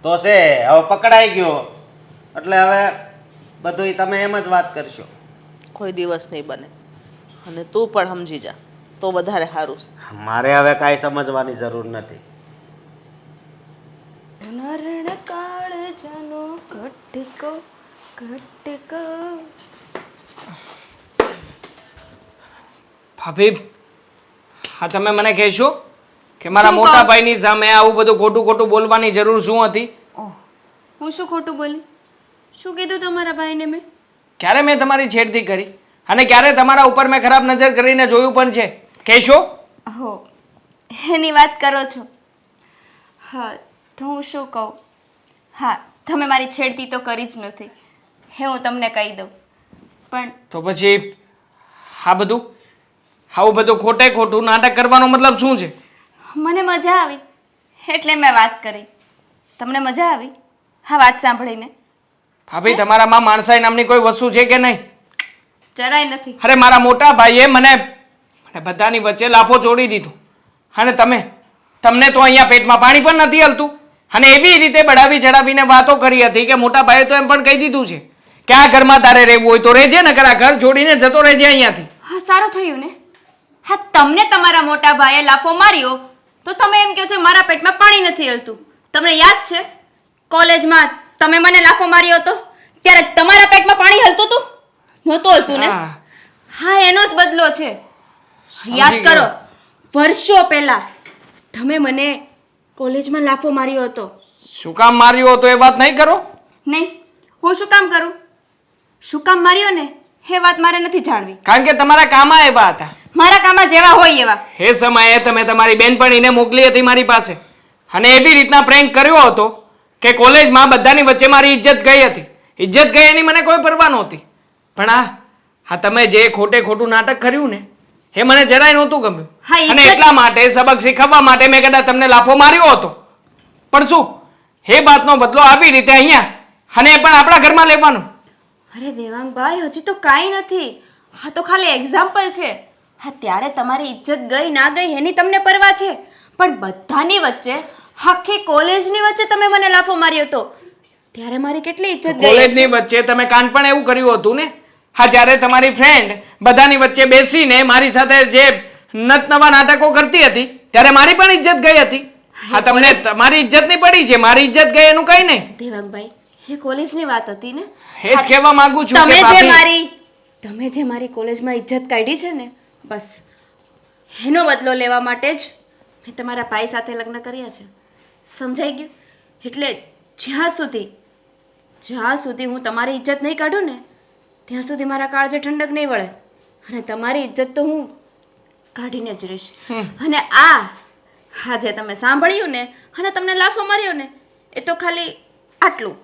તો છે, હવે પકડાઈ ગયો એટલે હવે બધુંય તમે એમ જ વાત કરશો. કોઈ દિવસ નહીં બને. અને તું પણ સમજી જા તો વધારે સારું છે. મારે હવે કાંઈ સમજવાની જરૂર નથી. નરણ કાળ જાનો ઘટકો ઘટકો. ભાભી, હા, તમે મને કહેશો કે મારા શું મોટા કહું? ભાઈની સામે આવું બધું ખોટું ખોટું બોલવાની જરૂર શું હતી? ઓહ, હું શું ખોટું બોલી? શું કીધું તમારા ભાઈને મેં? ક્યારે મેં તમારી છેડતી કરી અને ક્યારે તમારા ઉપર મેં ખરાબ નજર કરીને જોયું પણ છે? કહેશો? હો, એની વાત કરો છો? હા, તો હું શું કહું? હા, તમે મારી છેડતી તો કરી જ નથી, હે હું તમને કહી દઉં. પણ તો પછી આવું બધું ખોટે ખોટું નાટક કરવાનો મતલબ શું છે? મને મજા આવી એટલે મેં વાત કરી. તમને મજા આવી હા વાત સાંભળીને? ભાભી, તમારામાં માણસાઈ નામની કોઈ વસ્તુ છે કે નહીં? જરાય નથી. અરે મારા મોટા ભાઈએ મને બધાની વચ્ચે લાફો છોડી દીધો અને તમને તો અહીંયા પેટમાં પાણી પણ નથી હલતું અને એવી રીતે બઢાવી ચડાવીને વાતો કરી હતી કે મોટા ભાઈએ તો એમ પણ કહી દીધું છે કે આ ઘરમાં તારે રહેવું હોય તો રહેજે, નકર આ ઘર છોડીને જતો રહેજે અહીંયાથી. હા, સારું થયું ને. હા, તમને તમારા મોટા ભાઈએ લાફો માર્યો તો તમે એમ કહો છો મારા પેટમાં પાણી નથી હલતું. તમને યાદ છે કોલેજમાં તમે મને લાફો માર્યો હતો ત્યારે તમારા પેટમાં પાણી હલતું હતું? નહોતું હલતું ને? હા. હા, એનો જ બદલો છે. સમજી યાદ ગયો. કરો, વર્ષો પહેલા તમે મને કોલેજમાં લાફો માર્યો હતો. શું કામ માર્યો હતો એ વાત નહીં કરો? નહીં, હું શું કામ કરું? શું કામ માર્યો ને એ વાત મારે નથી જાણવી. કારણ કે તમારા કામમાં એવા હતા. મારા કામમાં જેવા હોય એવા. એ સમયે તમે તમારી બેનપણીને મોકલી હતી મારી પાસે અને એવી રીતના પ્રેન્ક કર્યો હતો કે કોલેજમાં બધાની વચ્ચે મારી ઇજ્જત ગઈ હતી. ઇજ્જત ગઈ એની મને કોઈ પરવા નહોતી. પણ હા તમે જે ખોટે ખોટું નાટક કર્યું ને એ મને જરાય નહોતું ગમ્યું. હા, અને ઇજ્જત- એટલા માટે સબક શીખવવા માટે મેં કદાચ તમને લાફો માર્યો હતો. પણ શું એ વાતનો બદલો આવી રીતે અહીંયા અને એ પણ આપણા ઘરમાં લેવાનું? અરે દેવાંગભાઈ, હજી તો કાંઈ નથી. હા, તો ખાલી એક્ઝામ્પલ છે. હા, ત્યારે તમારી ઇજ્જત ગઈ ના ગઈ એની તમને પરવા છે, પણ બધાની વચ્ચે આખી કોલેજની વચ્ચે તમે મને લાફો માર્યો હતો ત્યારે મારી કેટલી ઇજ્જત ગઈ કોલેજની હશે? વચ્ચે તમે કાન પણ એવું કર્યું હતું ને? હા, જ્યારે તમારી ફ્રેન્ડ બધાની વચ્ચે બેસીને મારી સાથે જે નત નવા નાટકો કરતી હતી ત્યારે મારી પણ ઇજ્જત ગઈ હતી. હા, તમને તમારી ઇજ્જત નહીં પડી છે, મારી ઇજ્જત ગઈ એનું કઈ નહીં. દેવાંગભાઈ, એ કોલેજની વાત હતી ને? એ જ કહેવા માંગુ છું તમે કે જે ભાભી, તમે જે મારી કોલેજમાં ઇજ્જત કાઢી છે ને, બસ એનો બદલો લેવા માટે જ મેં તમારા ભાઈ સાથે લગ્ન કર્યા છે. સમજાઈ ગયું? એટલે જ્યાં સુધી હું તમારી ઇજ્જત નહીં કાઢું ને ત્યાં સુધી મારા કાળજે ઠંડક નહીં વળે અને તમારી ઇજ્જત તો હું કાઢીને જ રહીશ. અને આ જે તમે સાંભળ્યું ને અને તમને લાફો માર્યો ને એ તો ખાલી આટલું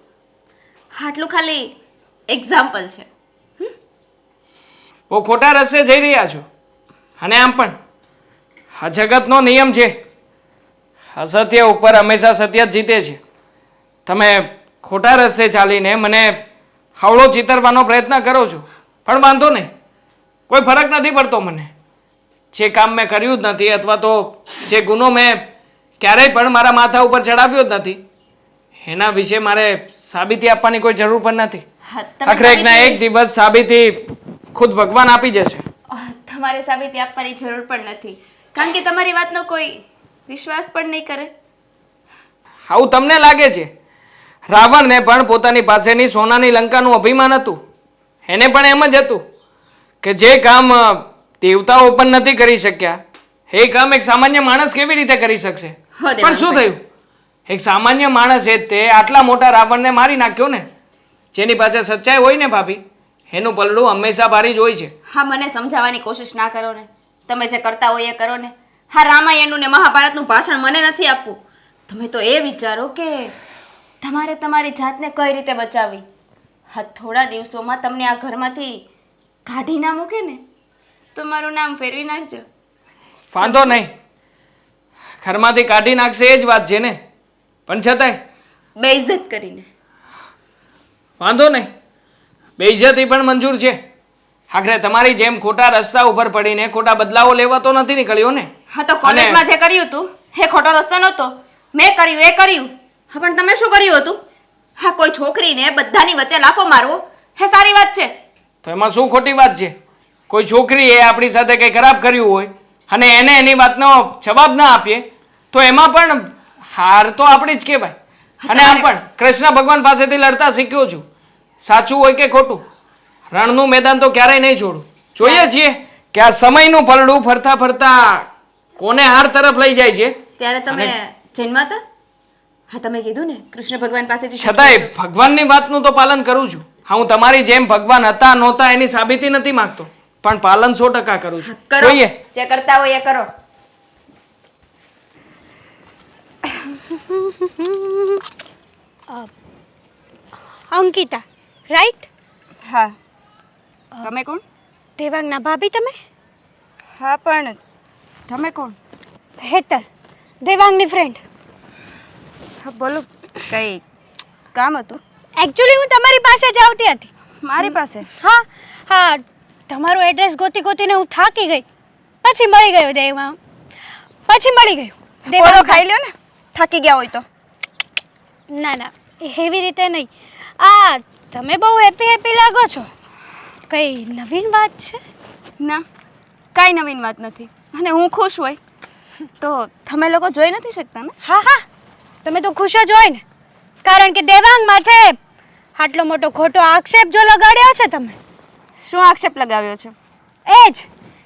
ખાલી એક્ઝામ્પલ છે. બહુ ખોટા રસ્તે જઈ રહ્યા છો. અને આમ પણ આ જગતનો નિયમ છે, અસત્ય ઉપર હંમેશા સત્ય જ જીતે છે. તમે ખોટા રસ્તે ચાલીને મને હવળો ચિતરવાનો પ્રયત્ન કરો છો, પણ વાંધો નહીં, કોઈ ફરક નથી પડતો મને. જે કામ મેં કર્યું જ નથી અથવા તો જે ગુનો મેં ક્યારેય પણ મારા માથા ઉપર ચડાવ્યો જ નથી એના વિશે મારે સાબિતી આપવાની કોઈ જરૂર પણ નથી. હા, તમે આખરે એકના એક દિવસ સાબિતી ખુદ ભગવાન આપી જશે. તમારે સાબિતી આપવાની જરૂર પણ નથી, કારણ કે તમારી વાતનો કોઈ વિશ્વાસ પણ નહીં કરે. આવું તમને લાગે છે? રાવણને પણ પોતાની પાસેની સોનાની લંકાનું અભિમાન હતું. એને પણ એમ જ હતું કે જે કામ દેવતાઓ પણ નથી કરી શક્યા એ કામ એક સામાન્ય માણસ કેવી રીતે કરી શકશે? હો દેવાંગભાઈ. પણ શું થયું? એક સામાન્ય માણસે તે આટલા મોટા રાવણને મારી નાખ્યો ને. જેની પાસે સચ્ચાઈ હોય ને ભાભી, એનું પલડું હંમેશા ભારી જ હોય છે. હા, મને સમજાવવાની કોશિશ ના કરો ને. તમે જે કરતા હોય એ કરો ને. હા, રામાયણનું ને મહાભારતનું ભાષણ મને નથી આપવું. તમે તો એ વિચારો કે તમારે તમારી જાતને કઈ રીતે બચાવવી. હા, થોડા દિવસોમાં તમને આ ઘરમાંથી કાઢી ના મૂકે ને તો મારું નામ ફેરવી નાખજો. વાંધો નહીં, ઘરમાંથી કાઢી નાખશે એ જ વાત છે ને, પણ છતાંય બેઇજ્જત કરીને. વાંધો નહીં, બેઇજ્જતી પણ મંજૂર છે. આખરે તમારી જેમ ખોટા રસ્તા ઉપર પડીને ખોટા બદલાવો લેવા તો નથી નીકળ્યો ને. હા, તો કોલેજમાં જે કર્યું હતું એ ખોટો રસ્તો નહોતો. મેં કર્યું એ કર્યું. હા, પણ તમે શું કર્યું હતું? હા, કોઈ છોકરીને બધાની વચ્ચે લાફો મારવો એ સારી વાત છે? તો એમાં શું ખોટી વાત છે? કોઈ છોકરીએ આપણી સાથે કંઈ ખરાબ કર્યું હોય અને એને એની વાતનો જવાબ ના આપીએ તો એમાં પણ હાર તો આપણી જ કહેવાય. અને આમ પણ કૃષ્ણ ભગવાન પાસેથી લડતા શીખ્યો છું. સાચું હોય કે ખોટું, રણનું મેદાન તો ક્યારેય નહીં છોડું. જોઈએ છીએ કે આ સમયનું પલડું ફરતા ફરતા કોને હાર તરફ લઈ જાય છે ત્યારે તમે જન્મા હતા? હા, તમે કીધું ને કૃષ્ણ ભગવાન પાસેથી છતાંય ભગવાનની વાતનું તો પાલન કરું છું. હા, હું તમારી જેમ ભગવાન હતા નહોતા એની સાબિતી નથી માંગતો, પણ પાલન 100% કરું છું. કરો. જોઈએ. જે કરતા હોય એ કરો. અંકિતા, રાઈટ? હા. તમે કોણ? દેવાંગના ભાભી તમે? હા, પણ તમે કોણ? હેતલ, દેવાંગની ફ્રેન્ડ. હા, બોલો. કઈ કામ હતું? એકચ્યુઅલી હું તમારી પાસે જ આવતી હતી. મારી પાસે? હા હા, તમારું એડ્રેસ ગોતી ગોતીને હું થાકી ગઈ. પછી મળી ગયું દેવાંગ. પછી મળી ગયું ઓરો ખાઈ લ્યો ને, થાકી ગયા હોય તો. ના ના, એવી રીતે નહીં. આ તમે બહુ હેપી હેપી લાગો છો. કઈ નવીન વાત છે? ના, કાંઈ નવીન વાત નથી. અને હું ખુશ હોય તો તમે લોકો જોઈ નથી શકતા ને? હા હા, તમે તો ખુશ જ હોય ને, કારણ કે દેવાંગ માથે આટલો મોટો ખોટો આક્ષેપ જો લગાડ્યો છે તમે. શું આક્ષેપ લગાવ્યો છે? એ જ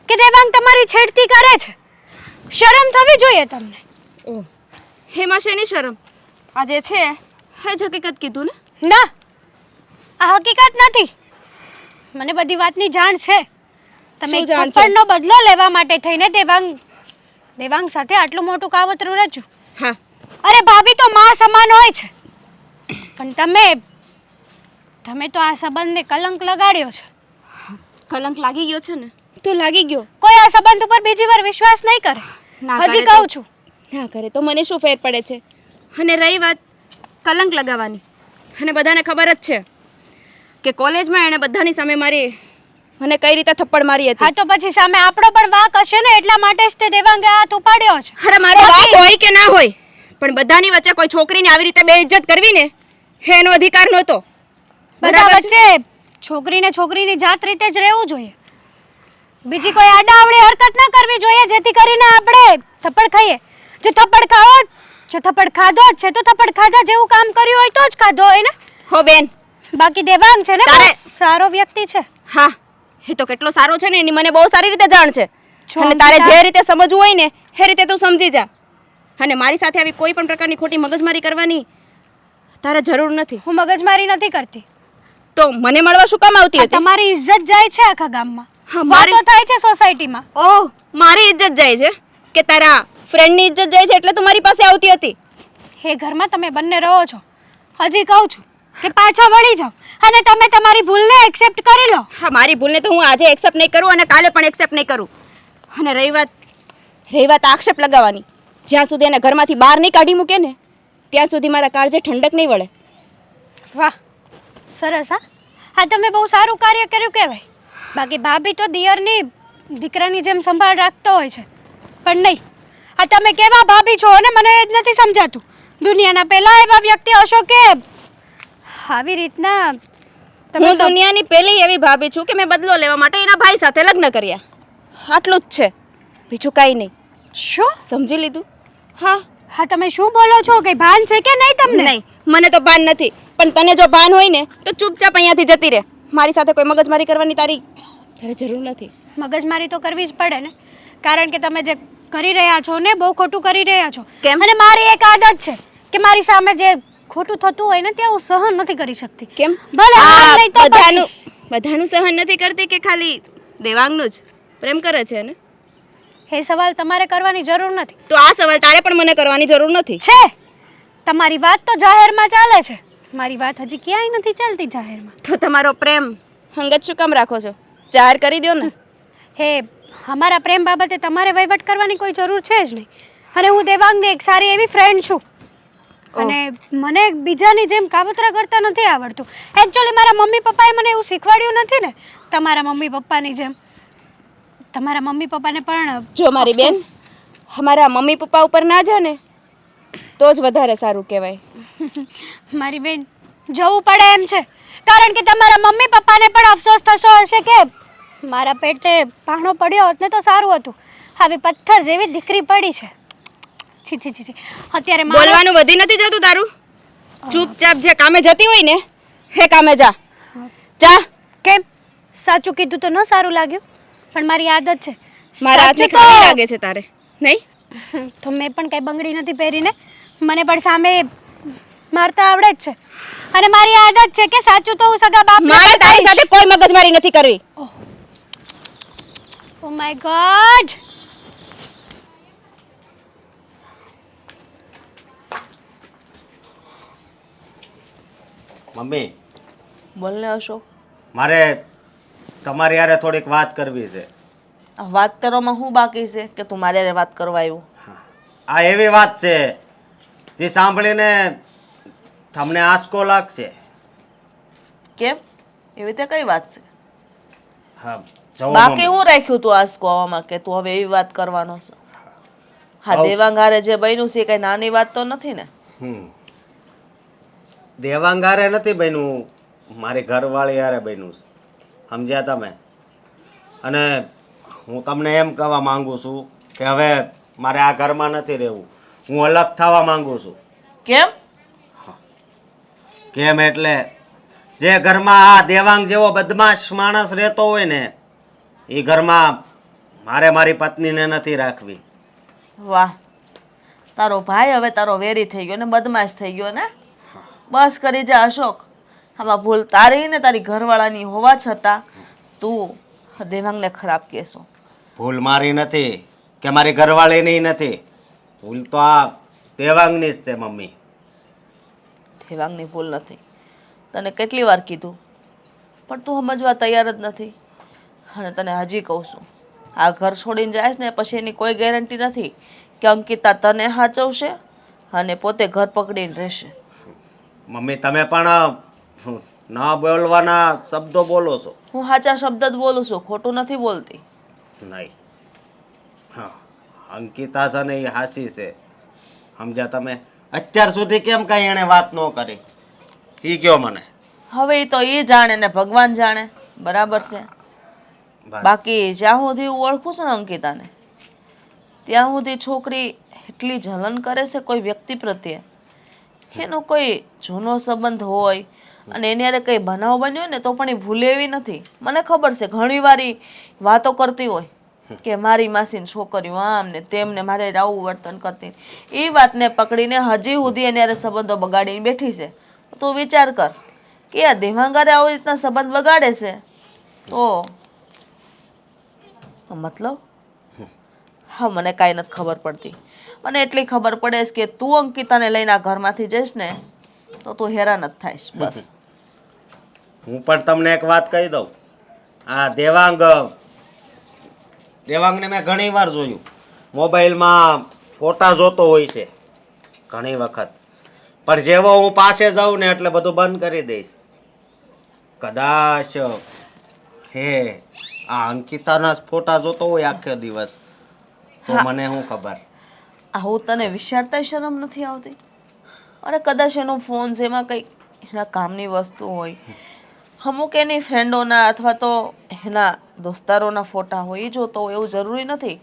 કે દેવાંગ તમારી છેડતી કરે છે. શરમ થવી જોઈએ તમને. ઓહ, એમાં શેની શરમ? આ જે છે એ જ હકીકત કીધું ને? ના, આ હકીકત નથી. મને બધી વાતની જાણ છે. તમે શું જાણ છે? થપ્પડનો બદલો લેવા માટે થઈને દેવાંગ સાથે આટલું મોટું કાવતરું રચ્યું. હા. અરે ભાભી તો માં સમાન હોય છે, પણ તમે તો આ સંબંધને કલંક લગાડ્યો છે. કલંક લાગી ગયો છે ને? તો લાગી ગયો. કોઈ આ સંબંધ ઉપર બીજી વાર વિશ્વાસ નહીં કરે. ના હજી કરે તો- કહું છું. ના કરે તો મને શું ફેર પડે છે? અને રહી વાત કલંક લગાવવાની, અને બધાને ખબર જ છે કે કોલેજમાં એણે બધાની સામે મને કઈ રીતે થપ્પડ મારી હા, હતી. તો પછી સામે આપણો પણ વાંક હશે ને, એટલા માટે જ તે દેવાંગે હાથ ઉપાડ્યો છે. અરે મારો વાંક હોય કે ના હોય, પણ બધાની વચ્ચે કોઈ છોકરીને આવી રીતે બેઇજ્જત કરવી ને એનો અધિકાર નહોતો. બધા બરાબર છે? વચ્ચે છોકરીની જાત રીતે જ રહેવું જોઈએ. બીજી કોઈ આડાઅવળી હરકત ના કરવી જોઈએ, જેથી કરીને આપણે થપ્પડ ખાઈએ. જો થપ્પડ ખાધો જ છે તો થપ્પડ ખાધા જેવું કામ કર્યું હોય તો જ ખાધો હોય ને. હો બેન, બાકી દેવાંગ છે ને, બહુ તારે- સારો વ્યક્તિ છે. હા, એ તો કેટલો સારો છે ને એની મને બહુ સારી રીતે જાણ છે. છો અને તારે અંકિતા? જે રીતે સમજવું હોય ને એ રીતે તું સમજી જા. અને મારી સાથે આવી કોઈ પણ પ્રકારની ખોટી મગજમારી કરવાની તારે જરૂર નથી. હું મગજમારી નથી કરતી. તો મને મળવા શું કામ આવતી આ હતી? તમારી ઇજ્જત જાય છે આખા ગામમાં. હા, મારી- વાતો થાય છે સોસાયટીમાં. ઓહ, મારી ઇજ્જત જાય છે કે તારા ફ્રેન્ડની ઇજ્જત જાય છે એટલે તું મારી પાસે આવતી હતી? એ ઘરમાં તમે બંને રહો છો. હજી કહું છું કે પાછા વળી જાઓ અને તમે તમારી ભૂલને એક્સેપ્ટ કરી લો. હા, મારી ભૂલને તો હું આજે એક્સેપ્ટ નહીં કરું અને કાલે પણ એક્સેપ્ટ નહીં કરું. અને રહી વાત આક્ષેપ લગાવવાની, જ્યાં સુધી એને ઘરમાંથી બહાર નહીં કાઢી મૂકે ને ત્યાં સુધી મારા કાળજે ઠંડક નહીં વળે. વાહ, સરસ. હા, તમે બહુ સારું કાર્ય કર્યું કહેવાય. બાકી ભાભી તો દિયરની દીકરાની જેમ સંભાળ રાખતો હોય છે, પણ નહીં. આ તમે કેવા ભાભી છો ને મને એ જ નથી સમજાતું. દુનિયાના પહેલા એવા વ્યક્તિ હશો કે આવી રીતના હું દુનિયાની પહેલી એવી ભાભી છું કે મેં બદલો લેવા માટે એના ભાઈ સાથે લગ્ન કર્યા. આટલું જ છે, બીજું કાંઈ નહીં. શું? સમજી લીધું? હા. હા, તમે શું બોલો છો? કઈ ભાન છે કે નહીં તમને? નહીં, મને તો ભાન નથી, પણ તને જો ભાન હોય ને તો ચૂપચાપ અહીંયાથી જતી રહે. મારી સાથે કોઈ મગજમારી કરવાની તારે જરૂર નથી. મગજમારી તો કરવી જ પડે ને, કારણ કે તમે જે કરી રહ્યા છો ને બહુ ખોટું કરી રહ્યા છો. કેમ? અને મારી એક આદત છે કે મારી સામે જે ખોટું થતું હોય ને ત્યાં હું સહન નથી કરી શકતી. કેમ? ભલે આમ નહીં તો બધાનું સહન નથી કરતી કે ખાલી દેવાંગનું જ પ્રેમ કરે છે ને? એ સવાલ તમારે કરવાની જરૂર નથી. તો આ સવાલ તારે પણ મને કરવાની જરૂર નથી. છે તમારી વાત તો જાહેરમાં ચાલે છે, મારી વાત હજી ક્યાંય નથી ચાલતી જાહેરમાં. તો તમારો પ્રેમ હંગત શું કામ રાખો છો? જાહેર કરી દો ને. હે, અમારા પ્રેમ બાબતે તમારે વહીવટ કરવાની કોઈ જરૂર છે જ નહીં. અને હું દેવાંગની એક સારી એવી ફ્રેન્ડ છું, અને મને બીજાની જેમ કાવતરા કરતા નથી આવડતું. એકચ્યુઅલી મારા મમ્મી પપ્પાએ મને એવું શીખવાડ્યું નથી ને, તમારા મમ્મી પપ્પાની જેમ. તમારા મમ્મી પપ્પાને પણ જો મારી બેન અમારા મમ્મી પપ્પા ઉપર ના જા ને તો જ વધારે સારું કહેવાય. મારી બેન જવું પડે એમ છે, કારણ કે તમારા મમ્મી પપ્પાને પણ અફસોસ થતો હશે કે મારા પેટે પાણો પડ્યો હોત ને તો સારું હતું. આવી પથ્થર જેવી દીકરી પડી છે. છી છી છી છી. અત્યારે બોલવાનું વધી નથી જતું તારું? ચૂપચાપ જે કામે જતી હોય ને હે કામે જા. જા. કેમ? સાચું કીધું તો ન સારું લાગ્યું, પણ મારી આદત છે. મારા હાથની સાચું તો- ખાલી લાગે છે તારે નહીં? તો મેં પણ કઈ બંગડી નથી પહેરીને, મને પણ સામે મારતા આવડે જ છે. અને મારી આદત છે કે સાચું તો હું સગા બાપ મારે તારી સાથે કોઈ મગજમારી નથી કરવી. Oh my God. મમ્મી, બોલને અશોક. મારે તમારી હારે થોડીક વાત કરવી છે. આ વાત કરવામાં શું બાકી છે કે તું મારી હારે વાત કરવા આવ્યો? આ એવી વાત છે જે સાંભળીને તમને આંચકો લાગશે. કેમ? એવી રીતે કઈ વાત છે? હા, જવો બાકી મમ્મી. હું રાખ્યું તું આજ કહેવામાં કે તું હવે એવી વાત કરવાનો છે? હા, આવ- દેવાંગ હારે જે બન્યું છે એ કઈ નાની વાત તો નથી ને? હમ. દેવાંગ હારે નથી બન્યું, મારી ઘરવાળી હારે બન્યું છે. સમજ્યા તમે? અને હું તમને એમ કહેવા માંગુ છું કે હવે મારે આ ઘરમાં નથી રહેવું. હું અલગ થવા માંગુ છું. કેમ? કેમ એટલે જે ઘરમાં આ દેવાંગ જેવો બદમાશ માણસ રહેતો હોય ને એ ઘરમાં મારે મારી પત્નીને નથી રાખવી. વાહ, તારો ભાઈ હવે તારો વેરી થઈ ગયો ને બદમાશ થઈ ગયો ને? બસ કરી જા અશોક. આમાં ભૂલ તારી ને તારી ઘરવાળાની હોવા છતાં તું દેવાંગને ખરાબ કહેશો. ભૂલ મારી નથી કે મારી ઘરવાળીની નથી. ભૂલ તો આ દેવાંગની જ છે મમ્મી. દેવાંગની ભૂલ નથી. તને કેટલી વાર કીધું પણ તું સમજવા તૈયાર જ નથી. અને તને હજી કહું છું, આ ઘર છોડીને જાય ને પછી એની કોઈ ગેરંટી નથી કે અંકિતા તને સાચવશે અને પોતે ઘર પકડીને રહેશે. મમ્મી તમે પણ ન બોલવાના શબ્દો બોલો છો. હું સાચા શબ્દ જ બોલું છું, ખોટું નથી બોલતી. નહીં, હા, અંકિતા છે ને એ હાસી છે. સમજ્યા તમે? અત્યાર સુધી કેમ કઈ એણે વાત ન કરી ઈ કયો મને. હવે એ તો એ જાણે ને ભગવાન જાણે. બરાબર છે. બસ. બાકી જ્યાં સુધી હું ઓળખું છું ને અંકિતાને, ત્યાં સુધી છોકરી એટલી જલન કરે છે કોઈ વ્યક્તિ પ્રત્યે, એનો કોઈ જૂનો સંબંધ હોય અને એની હારે કંઈ બનાવ બન્યો હોય ને તો પણ એ ભૂલે એવી નથી. મને ખબર છે ઘણી વાર ઈ વાતો કરતી હોય કે મારી માસીની છોકરીઓ આમ ને તેમ ને મારે આવું વર્તન કરતી. એ વાતને પકડીને હજી સુધી એની હારે સંબંધો બગાડીને બેઠી છે. તો વિચાર કર કે આ દેવાંગારે આવી રીતના સંબંધ બગાડે છે તો મતલબ હા, મને કાંઈ નથી ખબર પડતી. મને એટલી ખબર પડે છે કે તું અંકિતાને લઈને આ ઘરમાંથી જઈશ ને તો તું હેરાન જ થાઈશ. બસ. હું પણ તમને એક વાત કહી દઉં. આ દેવાંગને મેં ઘણી વાર જોયું. મોબાઈલમાં ફોટા જોતો હોય છે ઘણી વખત. પણ જેવો હું પાસે જાઉં ને એટલે બધું બંધ કરી દઈશ. કદાચ હે આ અંકિતાના જ ફોટા જોતો હોય આખો દિવસ તો હા. મને શું ખબર. આવું તને વિચારતા શરમ નથી આવતી? અરે કદાચ એનો ફોન છે એમાં કંઈક એના કામની વસ્તુ હોય, અમુક એની ફ્રેન્ડોના અથવા તો એના દોસ્તારોના ફોટા હોય એ જોતો હોય, એવું જરૂરી નથી.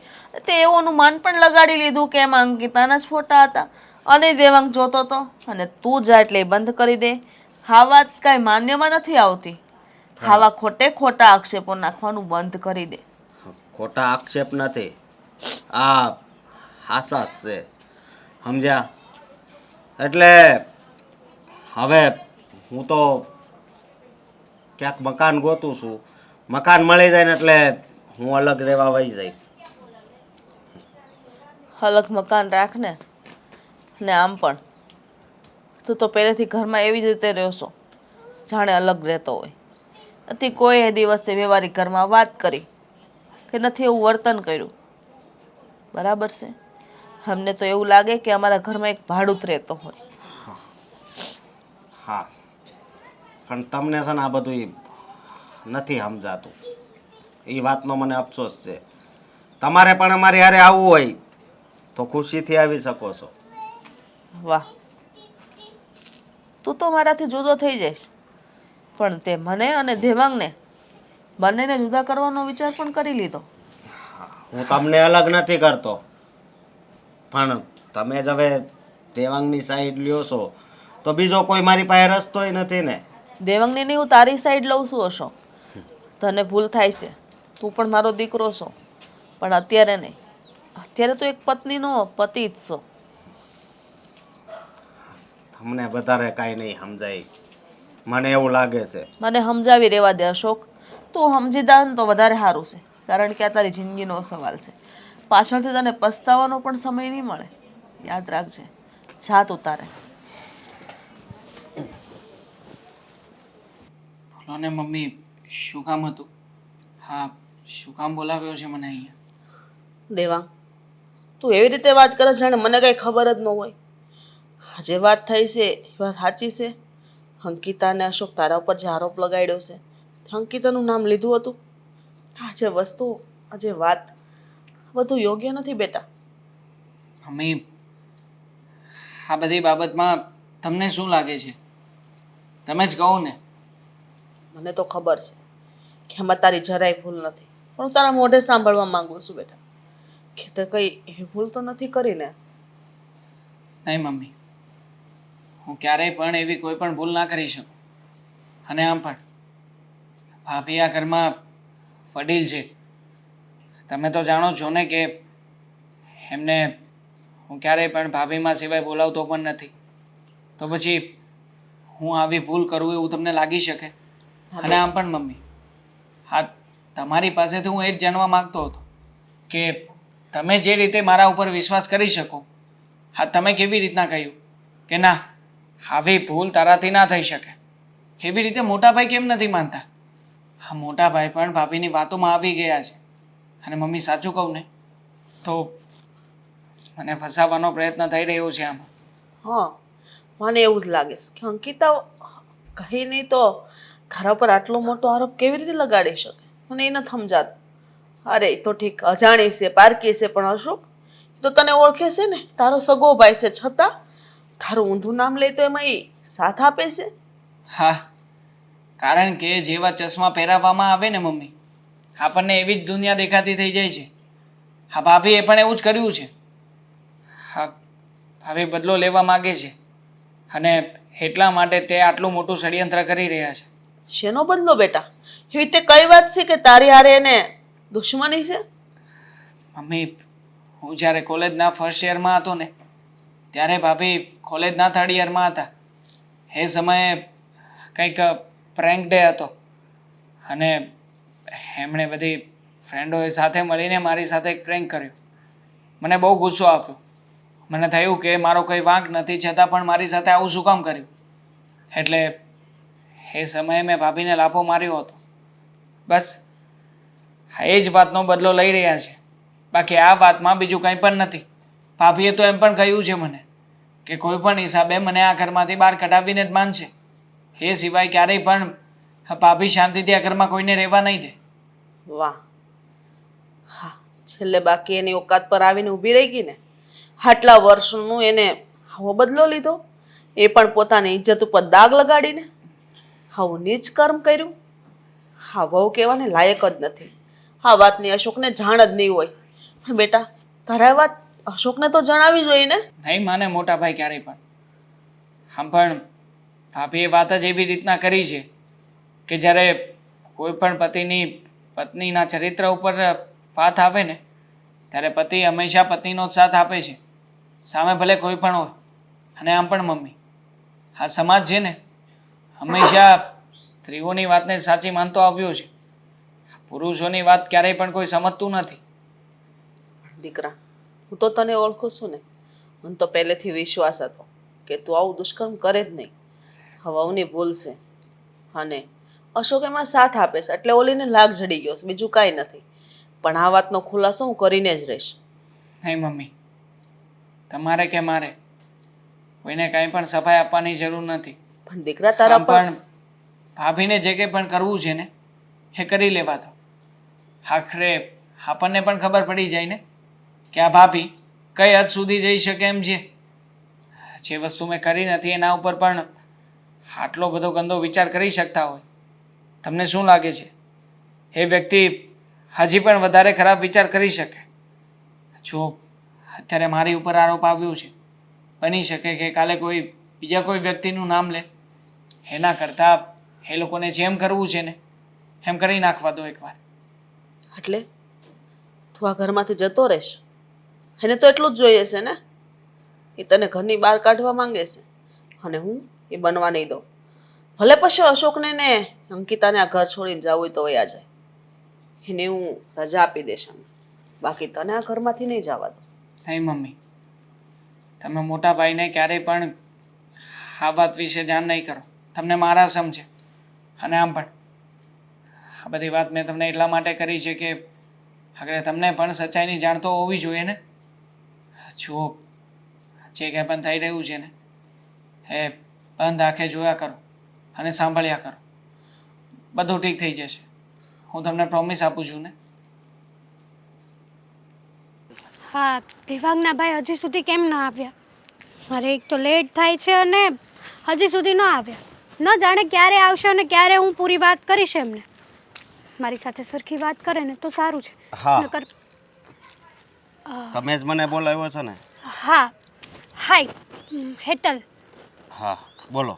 તે એવું અનુમાન પણ લગાડી લીધું કે એમાં અંકિતાના જ ફોટા હતા અને દેવાંગ જોતો હતો અને તું જા એટલે એ બંધ કરી દે. આ વાત કાંઈ માન્યમાં નથી આવતી. આવા ખોટે ખોટા આક્ષેપો નાખવાનું બંધ કરી દે. ખોટા આક્ષેપ નથી, આ હાસાસ છે. સમજ્યા? એટલે હવે હું તો ક્યાંક મકાન ગોતું છું. મકાન મળી જાય ને એટલે હું અલગ રહેવા વહી જઈશ. અલગ મકાન રાખ ને. ને આમ પણ તું તો પહેલેથી ઘરમાં એવી જ રીતે રહેશો જાણે અલગ રહેતો હોય. નથી કોઈ એ દિવસે વ્યવહારિક ઘરમાં વાત કરી કે નથી એવું વર્તન કર્યું. બરાબર છે? અમને તો એવું લાગે કે અમારા ઘરમાં એક ભાડૂત રહેતો હોય. હા, પણ તમને છે ને આ બધું નથી સમજાતું. એ વાતનો મને અફસોસ છે. તમારે પણ અમારી હારે આવવું હોય તો ખુશીથી આવી શકો છો. વાહ, તું તો મારાથી જુદો થઈ જઈશ પણ તે મને અને દેવાંગને બંનેને જુદા કરવાનો વિચાર પણ કરી લીધો. હું તમને અલગ નથી કરતો પણ તમે જ હવે દેવાંગની સાઈડ લ્યો છો તો બીજો કોઈ મારી પાસે રસ્તોય નથી ને. દેવાંગની નહીં, હું તારી સાઈડ લઉં છું અશોક. તને ભૂલ થાય છે, તું પણ મારો દીકરો છો પણ અત્યારે નહીં. અત્યારે તો એક પત્નીનો પતિ જ છો. તમને વધારે કાંઈ નહીં સમજાય. મને એવું લાગે છે. મને સમજાવી રહેવા દે અશોક. તું સમજી જા ને તો વધારે સારું છે, કારણ કે આ તારી જિંદગીનો સવાલ છે. પાછળથી તને પસ્તાવાનો પણ સમય નહીં મળે. યાદ રાખજે. જા તું તારે. બોલો ને મમ્મી, શું કામ હતું? હા, શું કામ બોલાવ્યો છે મને અહીંયા? દેવાંગ, તું એવી રીતે વાત કરે જાણે મને કઈ ખબર જ ન હોય. જે વાત થઈ છે એ વાત સાચી છે. અંકિતા અને અશોક તારા ઉપર જે આરોપ લગાડ્યો છે, તે અંકિતાનું નામ લીધું હતું. આ જે વસ્તુ, આ જે વાત, બધું યોગ્ય નથી બેટા. મમ્મી, આ બધી બાબતમાં તમને શું લાગે છે? તમે જ કહો ને. મને તો ખબર છે કે એમાં તારી જરાય ભૂલ નથી, પણ હું તારા મોઢે સાંભળવા માંગુ છું બેટા કે તે કઈ એવી ભૂલ તો નથી કરીને. નહીં મમ્મી, હું ક્યારેય પણ એવી કોઈ પણ ભૂલ ના કરી શકું. અને આમ પણ ભાભી આ ઘરમાં વડીલ છે. તમે તો જાણો છો ને કે એમને હું ક્યારેય પણ ભાભીમાં સિવાય બોલાવતો પણ નથી. તો પછી હું આવી ભૂલ કરું એવું તમને લાગી શકે? અને આમ પણ મમ્મી, હા, તમારી પાસેથી હું એ જ જાણવા માંગતો હતો કે તમે જે રીતે મારા ઉપર વિશ્વાસ કરી શકો, હા, તમે કેવી રીતના કહ્યું કે ના, આવી ભૂલ તારાથી ના થઈ શકે? એવી રીતે મોટા ભાઈ કેમ નથી માનતા? હા, મોટા ભાઈ પણ ભાભીની વાતોમાં આવી ગયા છે. અને મમ્મી, સાચું કહું ને તો મને ફસાવવાનો પ્રયત્ન થઈ રહ્યો છે આમાં. હા, મને એવું જ લાગે છે કે અંકિતા કહી નહીં તો તારા પર આટલો મોટો આરોપ કેવી રીતે લગાડી શકે? મને એ નથી સમજાતું. અરે એ તો ઠીક અજાણી છે, પારકી છે, પણ અશોક એ તો તને ઓળખે છે ને, તારો સગો ભાઈ છે, છતાં તારું ઊંધું નામ લે તો એમાં એ સાથ આપે છે. હા, કારણ કે જેવા ચશ્મા પહેરાવવામાં આવે ને મમ્મી, આપણને એવી જ દુનિયા દેખાતી થઈ જાય છે. હા, ભાભીએ પણ એવું જ કર્યું છે. હા, ભાભી બદલો લેવા માગે છે અને એટલા માટે તે આટલું મોટું ષડયંત્ર કરી રહ્યા છે. શેનો બદલો બેટા? એવી રીતે કઈ વાત છે કે તારી હારે એને દુશ્મની છે? મમ્મી, હું જ્યારે કોલેજના ફર્સ્ટ યરમાં હતો ને, ત્યારે ભાભી કોલેજના થર્ડ યરમાં હતા. એ સમયે કંઈક પ્રેન્ક ડે હતો અને એમણે બધી ફ્રેન્ડોએ સાથે મળીને મારી સાથે એક પ્રેન્ક કર્યો. મને બહુ ગુસ્સો આવ્યો. મને થયું કે મારો કંઈ વાંક નથી, છતાં પણ મારી સાથે આવું શું કામ કર્યું? એટલે એ સમયે મેં ભાભીને લાફો માર્યો હતો. બસ એ જ વાતનો બદલો લઈ રહ્યા છે. બાકી આ વાતમાં બીજું કંઈ પણ નથી. ભાભીએ તો એમ પણ કહ્યું છે મને કે કોઈ પણ હિસાબે મને આ ઘરમાંથી બહાર કઢાવીને જ માનશે. એ સિવાય ક્યારેય પણ ભાભી શાંતિથી આ ઘરમાં કોઈને રહેવા નહીં દે. વાહ, હા, છેલ્લે બાકી એની ઓકાત પર આવીને ઊભી રહી ગઈ ને. આટલા વર્ષનું એને આવો બદલો લીધો, એ પણ પોતાની ઇજ્જત ઉપર દાગ લગાડીને. આવું નીચ કર્મ કર્યું. હા, વહુ કહેવાને લાયક જ નથી. આ વાતની અશોકને જાણ જ નહીં હોય. પણ બેટા, તારે આ વાત અશોકને તો જણાવવી જોઈએ ને. નહીં માને મોટા ભાઈ ક્યારેય પણ. આમ પણ ભાભીએ વાત જ એવી રીતના કરી છે કે જ્યારે કોઈ પણ પત્નીના ચરિત્ર ઉપર વાત આવે ને, ત્યારે પતિ હંમેશા પત્નીનો જ સાથ આપે છે, સામે ભલે કોઈ પણ હોય. અને આમ પણ મમ્મી, આ સમાજ છે ને હંમેશા સ્ત્રીઓની વાતને સાચી માનતો આવ્યો છે. પુરુષોની વાત ક્યારેય પણ કોઈ સમજતું નથી. દીકરા, હું તો તને ઓળખું છું ને. મને તો પહેલેથી વિશ્વાસ હતો કે તું આવું દુષ્કર્મ કરે જ નહીં. હવાઓની ભૂલ છે અને અશોક એમાં સાથ આપે છે એટલે ઓલીને લાગ જડી ગયો છે, બીજું કાંઈ નથી. પણ આ વાતનો ખુલાસો હું કરીને જ રહીશ. નહીં મમ્મી, તમારે કે મારે કોઈને કાંઈ પણ સફાઈ આપવાની જરૂર નથી. પણ દીકરા, તારા આમ પર પણ ભાભીને જે કંઈ પણ કરવું છે ને એ કરી લેવા દો. આખરે આપણને પણ ખબર પડી જાય ને કે આ ભાભી કઈ હદ સુધી જઈ શકે એમ છે. જે વસ્તુ મેં કરી નથી એના ઉપર પણ આટલો બધો ગંદો વિચાર કરી શકતા હોય. તમને શું લાગે છે એ વ્યક્તિ હજી પણ વધારે ખરાબ વિચાર કરી શકે? જો અત્યારે મારી ઉપર આરોપ આવ્યો છે, બની શકે કે કાલે કોઈ બીજા કોઈ વ્યક્તિનું નામ લે. એના કરતાં એ લોકોને જેમ કરવું છે ને એમ કરી નાખવા દો એકવાર. એટલે તું આ ઘરમાંથી જતો રહેશ? એને તો એટલું જ જોઈએ છે ને. એ તને ઘરની બહાર કાઢવા માંગે છે અને હું એ બનવા નહીં દઉં. ભલે પછી અશોકને ને અંકિતાને આ ઘર છોડીને જવું હોય તો વયા જાય. એને હું રજા આપી દઈશ આમાં. બાકી તને આ ઘરમાંથી નહીં જવા દઉં. નહીં મમ્મી, તમે મોટા ભાઈને ક્યારેય પણ આ વાત વિશે જાણ નહીં કરો. તમને મારા સમજે. અને આમ પણ આ બધી વાત મેં તમને એટલા માટે કરી છે કે આગળ તમને પણ સચ્ચાઈની જાણ તો હોવી જોઈએ ને. જુઓ, જે કંઈ પણ થઈ રહ્યું છે ને એ બંધ આંખે જોયા કરો અને સાંભળ્યા કરો. બધું ઠીક થઈ જશે. હું તમને પ્રોમિસ આપું છું ને. હા, દેવાંગના ભાઈ હજી સુધી કેમ ન આવ્યા? મારે એક તો લેટ થાય છે અને હજી સુધી ન આવ્યા. ન જાણે ક્યારે આવશે અને ક્યારે હું પૂરી વાત કરીશ એમને. મારી સાથે સરખી વાત કરે ને તો સારું છે. હા. નકર તમે જ મને બોલાવ્યો છો ને? હા, હાય હેતલ, હા, બોલો.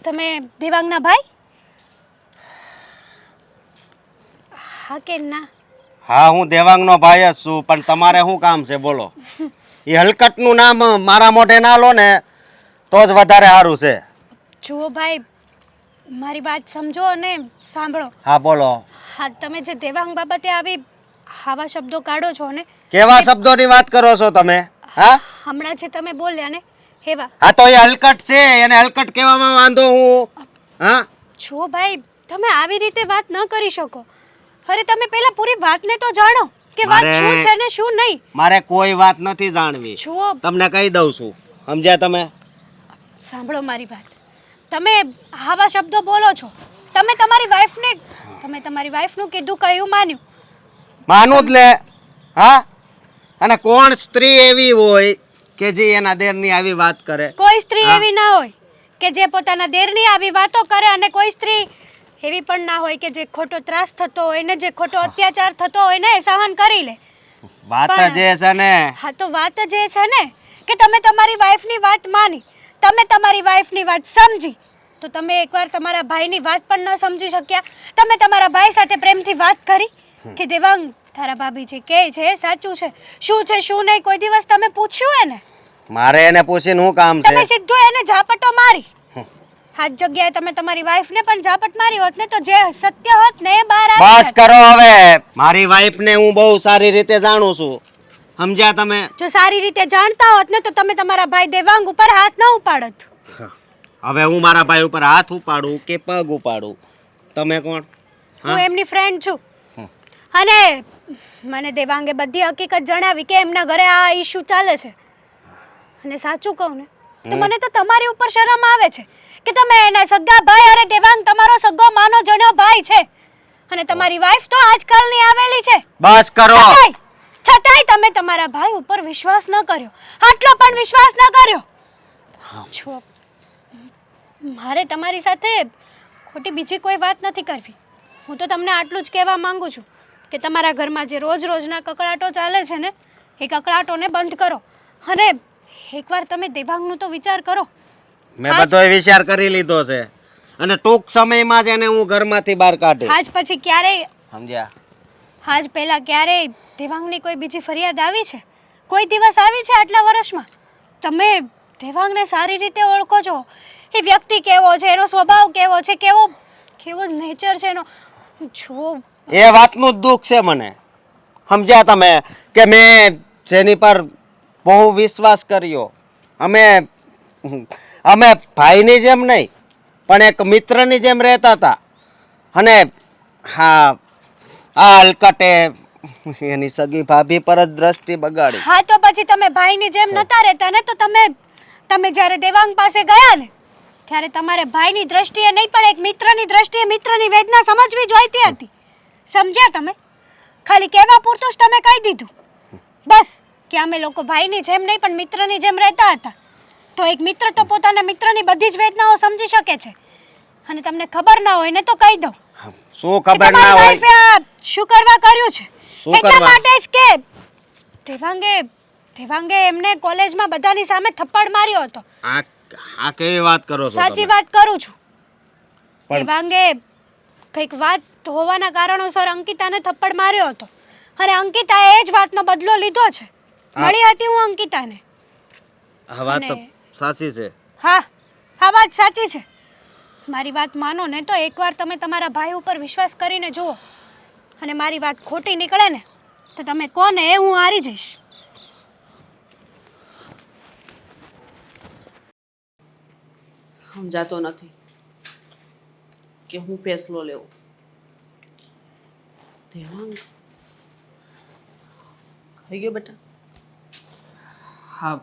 તમે દેવાંગના ભાઈ? હા કે ના? હા, હું દેવાંગનો ભાઈ જ છું, પણ તમારે શું કામ છે બોલો? એ હલકટનું નામ મારા મોઢે ના લો ને તો જ વધારે સારું છે. જુઓ ભાઈ, મારી વાત સમજો અને સાંભળો. હા, બોલો. હા, તમે જે દેવાંગ બાબતે આવી આવા શબ્દો કાઢો છો ને, કેવા શબ્દોની વાત કરો છો તમે? હા, હમણાં જે તમે બોલ્યા ને એવા. હા, તો એ હલકટ છે, એને હલકટ કહેવામાં વાંધો હું? હા, જુઓ ભાઈ, તમે આવી રીતે વાત ન કરી શકો. અરે તમે પહેલા પૂરી વાતને તો જાણો કે વાત મારે- શું છે ને શું નહીં. મારે કોઈ વાત નથી જાણવી. જુઓ, તમને કહી દઉં છું, સમજ્યા તમે? સાંભળો મારી વાત. તમે આવા શબ્દો બોલો છો. તમે તમારી વાઈફનું કીધું કહ્યું માન્યું. માનું જ લે. હા, અને કોણ સ્ત્રી એવી હોય કે જે એના દેરની આવી વાત કરે? કોઈ સ્ત્રી હા. એવી ના હોય કે જે પોતાના દેરની આવી વાતો કરે અને કોઈ સ્ત્રી એવી પણ ના હોય કે જે ખોટો ત્રાસ થતો હોય ને જે ખોટો અત્યાચાર થતો હોય ને એ સહન કરી લે. વાત પણ- જે છે ને, હા, તો વાત જ એ છે ને કે તમે તમારી વાઈફની વાત માની, તમે તમારી વાઈફની વાત સમજી, તો તમે એકવાર તમારા ભાઈની વાત પણ ન સમજી શક્યા? તમે તમારા ભાઈ સાથે પ્રેમથી વાત કરી કે દેવાંગ, તારા ભાભી જે કહે છે એ સાચું છે, શું છે શું નહીં? કોઈ દિવસ તમે પૂછ્યું એને? મારે એને પૂછીને શું કામ તમે છે? સીધું એને ઝાપટો મારી. આ જ જગ્યાએ તમે તમારી વાઈફને પણ ઝાપટ મારી હોત ને તો જે સત્ય હોત ને એ બહાર આવી બસ જાત. કરો હવે. મારી વાઈફને હું બહુ સારી રીતે જાણું છું, સમજ્યા તમે? જો સારી રીતે જાણતા હોત ને તો તમે તમારા ભાઈ દેવાંગ ઉપર હાથ ન ઉપાડત. હવે હું મારા ભાઈ ઉપર હાથ ઉપાડું કે પગ ઉપાડું? તમે કોણ? હું એમની ફ્રેન્ડ છું અને મને દેવાંગે બધી હકીકત જણાવી કે એમના ઘરે આ ઇશ્યુ ચાલે છે. અને સાચું કહું ને તો મને તો તમારી ઉપર શરમ આવે છે કે તમે એના સગા ભાઈ, અરે દેવાંગ તમારો સગો માનો જણ્યો ભાઈ છે અને તમારી વાઈફ તો આજકાલની આવેલી છે. બસ કરો. છતાંય તમે તમારા ભાઈ ઉપર વિશ્વાસ ન કર્યો, આટલો પણ વિશ્વાસ ન કર્યો. છો, મારે તમારી સાથે ખોટી બીજી કોઈ વાત નથી કરવી. હું તો તમને આટલું જ કહેવા માંગુ છું કે તમારા ઘરમાં જે રોજના કકળાટો ચાલે છે ને એ કકળાટોને બંધ કરો અને એકવાર તમે દેવાંગનું તો વિચાર કરો. મેં બધોય વિચાર કરી લીધો છે અને ટૂંક સમયમાં જ એને હું ઘરમાંથી બહાર કાઢી. આજ પછી ક્યારેય, સમજ્યા? આજ પહેલા ક્યારેય દેવાંગની કોઈ બીજી ફરિયાદ આવી છે? કોઈ દિવસ આવી છે આટલા વર્ષમાં? તમે દેવાંગને સારી રીતે ઓળખો છો. એ વ્યક્તિ કેવો છે, એનો સ્વભાવ કેવો છે, કેવો નેચર છે એનો. જો એ વાતનું જ દુઃખ છે મને, સમજ્યા તમે? કે મેં જેની પર બહુ વિશ્વાસ કર્યો, અમે ભાઈની જેમ નહીં પણ એક મિત્રની જેમ રહેતા હતા, અને હા, આ હલકટે એની સગી ભાભી પર જ દ્રષ્ટિ બગાડી. હા, તો પછી તમે ભાઈની જેમ નતા રહેતા ને તો તમે જ્યારે દેવાંગ પાસે ગયા ને ત્યારે તમારે ભાઈની દ્રષ્ટિએ નહીં પણ એક મિત્રની દ્રષ્ટિએ મિત્રની વેદના સમજવી જોઈતી હતી. સમજ્યા તમે? ખાલી કહેવા પૂરતું જ તમે કહી દીધું બસ કે અમે લોકો ભાઈની જેમ નહીં પણ મિત્રની જેમ રહેતા હતા. તો એક મિત્ર તો પોતાના મિત્રની બધી જ વેદનાઓ સમજી શકે છે. અને તમને ખબર ના હોય ને તો કહી દઉં શું કે ખબર ના તમારી હોય? વાઈફે આ શું કરવા કર્યું છે શું એટલા કરવા? માટે જ કે દેવાંગે એમને કોલેજમાં બધાની સામે થપ્પડ માર્યો હતો. આ કેવી વાત કરો છો સાચી તમે? વાત કરું છું. પણ- દેવાંગે કંઈક વાત હોવાના કારણોસર અંકિતાને થપ્પડ માર્યો હતો અને અંકિતાએ એ જ વાતનો બદલો લીધો છે. મળી હતી હું અંકિતાને. આ વાત તો અને- સાચી છે. હા આ વાત સાચી છે. મારી વાત માનો ને તો એકવાર તમે તમારા ભાઈ ઉપર વિશ્વાસ કરીને જુઓ, અને મારી વાત ખોટી નીકળે ને તો તમે કોને એ હું હારી જઈશ. સમજાતો નથી કે હું ફેસલો લેવો. દેવાંગ થઈ ગયો બેટા? હા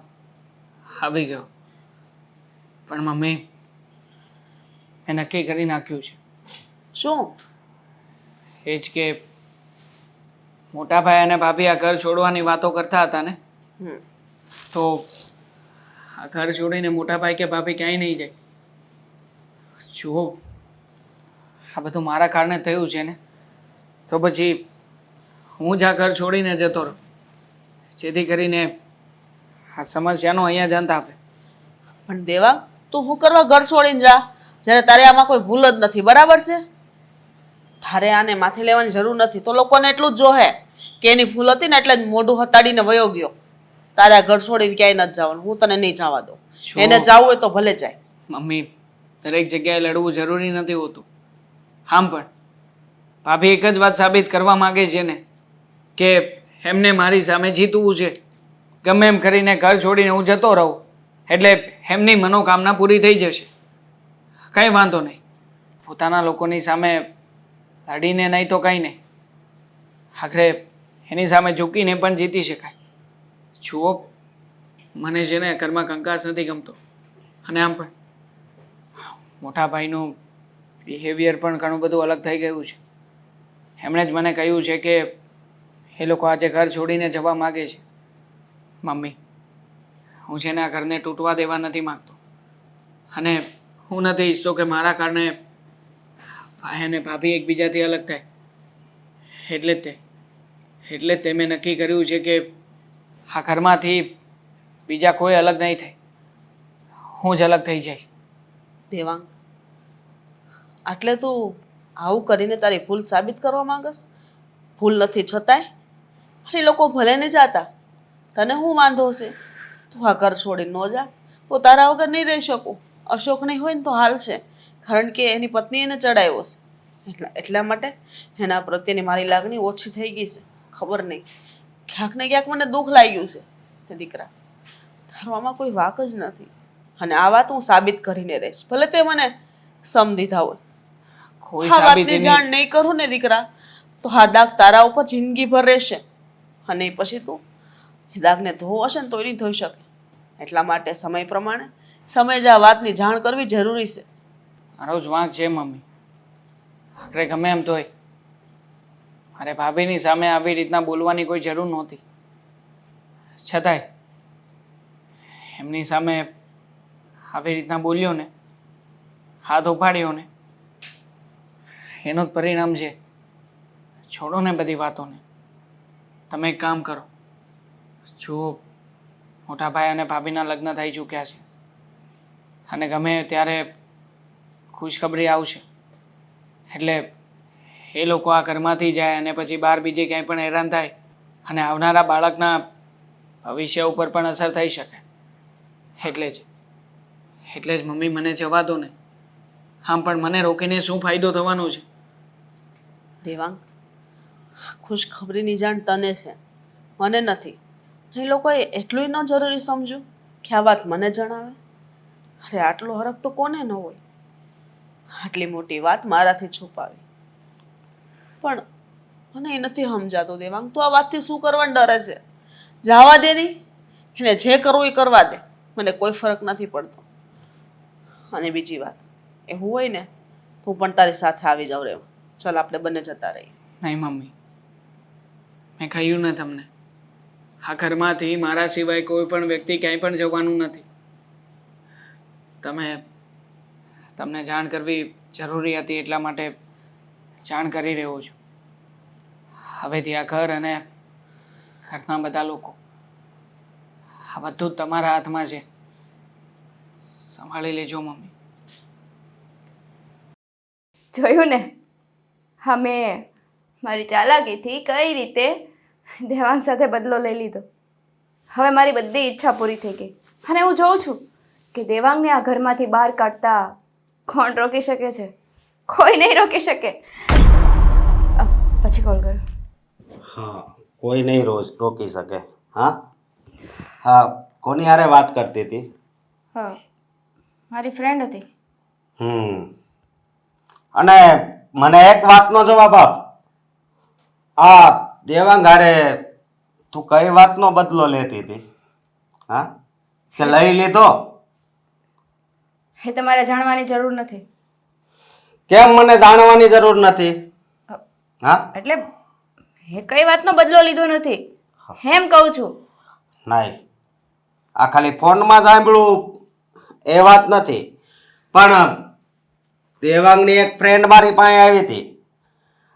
આવી ગયો. પણ મમ્મી મેં નક્કી કરી નાખ્યું છે. શું? એ જ કે મોટા ભાઈ અને ભાભી આ ઘર છોડવાની વાતો કરતા હતા ને, હમ તો આ ઘર છોડીને મોટા ભાઈ કે ભાભી ક્યાંય નહીં જાય. જુઓ આ બધું મારા કારણે થયું છે ને, તો પછી હું જ આ ઘર છોડીને જતો રહું, જેથી કરીને આ સમસ્યાનો અહીંયા જ અંત આવે. પણ દેવાંગ, તું શું કરવા ઘર છોડીને જા જ્યારે તારે આમાં કોઈ ભૂલ જ નથી, બરાબર છે? તારે આને માથે લેવાની જરૂર નથી. તો લોકોને એટલું જ જોહે કે એની ભૂલ હતી ને એટલે જ મોઢું હતાડીને વયો ગયો. તારે આ ઘર છોડીને ક્યાંય નથી જવાનું. હું તને નહીં જવા દઉં. એને જવું હોય તો ભલે જાય. મમ્મી દરેક જગ્યાએ લડવું જરૂરી નથી હોતું. આમ પણ ભાભી એક જ વાત સાબિત કરવા માંગે છે ને કે એમને મારી સામે જીતવું છે. ગમે એમ કરીને ઘર છોડીને હું જતો રહું એટલે એમની મનોકામના પૂરી થઈ જશે. કંઈ વાંધો નહીં. પોતાના લોકોની સામે લડીને નહીં તો કંઈ નહીં, આખરે એની સામે ઝૂકીને પણ જીતી શકાય. જુઓ મને છે ને ઘરમાં કંકાસ નથી ગમતો, અને આમ પણ મોટા ભાઈનું બિહેવિયર પણ ઘણું બધું અલગ થઈ ગયું છે. એમણે જ મને કહ્યું છે કે એ લોકો આજે ઘર છોડીને જવા માગે છે. મમ્મી હું છે ને આ ઘરને તૂટવા દેવા નથી માગતો, અને હું નથી ઈચ્છતો કે મારા કારણે ભાઈ અને ભાભી એકબીજાથી અલગ થાય. એટલે જ તે મેં નક્કી કર્યું છે કે આ ઘરમાંથી બીજા કોઈ અલગ નહીં થાય, હું જ અલગ થઈ જાય. દેવાંગ, આટલે તું આવું કરીને તારી ભૂલ સાબિત કરવા માંગસ? ભૂલ નથી છતાંય? એ લોકો ભલે ને જાતા, તને શું વાંધો છે? તું આ ઘર છોડીને ન જા. હું તારા વગર નહીં રહી શકું. અશોક નહીં હોય ને તો હાલ છે, કારણ કે એની પત્ની એને ચડાવ્યો છે. એટલા માટે એના પ્રત્યેની મારી લાગણી ઓછી થઈ ગઈ છે. ખબર નહીં, ક્યાંક ને ક્યાંક મને દુઃખ લાગ્યું છે. તે દીકરા, તારો આમાં કોઈ વાંક જ નથી, અને આ વાત હું સાબિત કરીને રહીશ. ભલે તે મને સમ દીધા હોય. કોઈ આ વાતની સાબિતી જાણ નહીં કરું ને દીકરા, તો આ દાગ તારા ઉપર જિંદગીભર રહેશે. અને પછી તું એ દાગને ધોવો હશે ને તો નહીં ધોઈ શકે. એટલા માટે સમય પ્રમાણે સમય જ આ વાતની જાણ કરવી જરૂરી છે. મારો જ વાંક છે મમ્મી. આખરે ગમે એમ તોય મારે ભાભીની સામે આવી રીતના બોલવાની કોઈ જરૂર નહોતી. છતાંય એમની સામે આવી રીતના બોલ્યો ને, હાથ ઉપાડ્યો ને, એનું જ પરિણામ છે. છોડો ને બધી વાતોને. તમે એક કામ કરો, જુઓ મોટા ભાઈ અને ભાભીના લગ્ન થઈ ચૂક્યા છે, અને ગમે ત્યારે ખુશખબરી આવશે એટલે એ લોકો આ ઘરમાંથી જાય અને પછી બહાર બીજે ક્યાંય પણ હેરાન થાય, અને આવનારા બાળકના ભવિષ્ય ઉપર પણ અસર થઈ શકે. એટલે જ મમ્મી મને જવા દો ને. આમ પણ મને રોકીને શું ફાયદો થવાનો છે? દેવાંગ, ખુશખબરીની જાણ તને છે, મને નથી. એ લોકોએ એટલું ન જરૂરી સમજ્યું કે આ વાત મને જણાવે? અરે આટલો હરખ તો કોને ન હોય? આટલી મોટી વાત મારાથી છુપાવી. પણ મને એ નથી સમજાતું દેવાંગ, તું આ વાતથી શું કરવાનું ડરે છે? જવા દે નહીં, એને જે કરવું એ કરવા દે. મને કોઈ ફરક નથી પડતો. અને બીજી વાત, એવું હોય ને તો હું પણ તારી સાથે આવી જાઉં રહેવા. ચાલ આપણે બંને જતા રહીએ. નહીં મમ્મી, મેં કહ્યું ને તમને, આ ઘરમાંથી મારા સિવાય કોઈ પણ વ્યક્તિ ક્યાંય પણ જવાનું નથી. તમને જાણ કરવી જરૂરી હતી એટલા માટે જાણ કરી રહ્યો છું. હવેથી આ ઘર અને ઘરના બધા લોકો, આ બધું જ તમારા હાથમાં છે. સંભાળી લેજો મમ્મી. જોયું ને, હા મેં મારી ચાલાકીથી કઈ રીતે દેવાંગ સાથે બદલો લઈ લીધો. હવે મારી બધી ઈચ્છા પૂરી થઈ ગઈ અને હું જોઉં છું કે દેવાંગને આ ઘરમાંથી બહાર કાઢતા કોણ રોકી શકે છે? કોઈ નહીં રોકી શકે. પછી કોલ કરો. હા, કોઈ નહીં રોકી શકે. હા હા, કોની હારે વાત કરતી હતી? હા, મારી ફ્રેન્ડ હતી. અને મને એક વાતનો જવાબ આપ. આ દેવાંગ હારે તું કઈ વાતનો બદલો લેતી હતી? હા, કે લઈ લીધો? એ તમારે જાણવાની જરૂર નથી. કેમ મને જાણવાની જરૂર નથી? હા, એટલે એ કઈ વાતનો બદલો લીધો નથી એમ કહું છું. નહીં, આ ખાલી ફોનમાં સાંભળ્યું એ વાત નથી, પણ દેવાંગની એક ફ્રેન્ડ મારી પાસે આવી હતી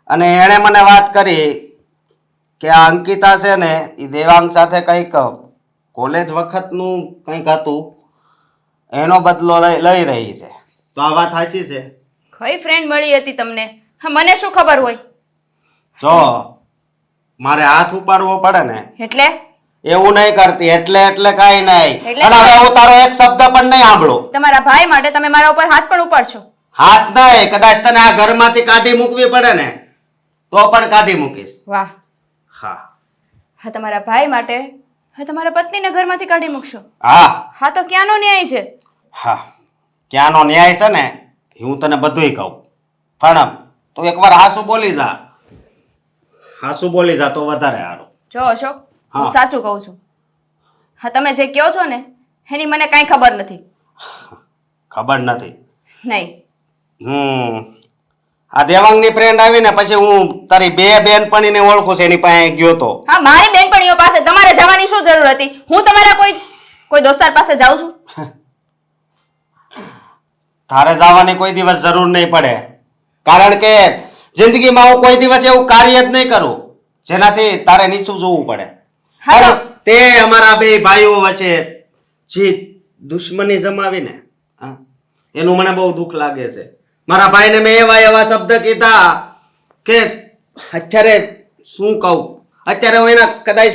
અને એણે મને વાત કરી કે આ અંકિતા છે ને એ દેવાંગ સાથે કંઈક કોલેજ વખતનું કંઈક હતું, એનો બદલો લઈ રહી છે. તો આ વાત સાચી છે? કઈ ફ્રેન્ડ મળી હતી તમને? હા, મને શું ખબર હોય? જો મારે હાથ ઉપાડવો પડે ને એટલે એવું નહીં કરતી. એટલે કાંઈ નહીં. એટલે? અને હવે હું તારો એક શબ્દ પણ નહીં સાંભળું. તમારા ભાઈ માટે તમે મારા ઉપર હાથ પણ ઉપાડશો? હાથ નહીં, કદાચ તને આ ઘરમાંથી કાઢી મૂકવી પડે ને તો પણ કાઢી મૂકીશ. વાહ. હા હા, તમારા ભાઈ માટે હા તમારા પત્નીને ઘરમાંથી કાઢી મૂકશો? હા હા, તો ક્યાંનો ન્યાય છે? હા, ક્યાંનો ન્યાય છે ને હું તને બધુંય કહું, પણ તું એકવાર હાસુ બોલી જા. હાસુ બોલી જા તો વધારે સારું. જો અશોક, હું હા. સાચું કહું છું. હા, તમે જે કહો છો ને એની મને કાંઈ ખબર નથી. ખબર નથી? નહીં. આ દેવાંગની ફ્રેન્ડ આવી ને પછી હું તારી બે બેનપણીને ઓળખું છું, એની પાસે ગયો તો. હા, મારી બેનપણીઓ પાસે તમારે જવાની શું જરૂર હતી? હું તમારા કોઈ દોસ્તાર પાસે જાઉં છું? તારે જવાની કોઈ દિવસ જરૂર નહીં પડે, કારણ કે જિંદગીમાં હું કોઈ દિવસ એવું કાર્ય જ નહીં કરું જેનાથી તારે નીચું જોવું પડે. હા તો- અને તે અમારા બે ભાઈઓ વચ્ચે જે દુશ્મની જમાવીને હા, એનું મને બહુ દુઃખ લાગે છે. મારા ભાઈને મેં એવા શબ્દ કીધા કે અત્યારે શું કહું, અત્યારે હું એના કદાચ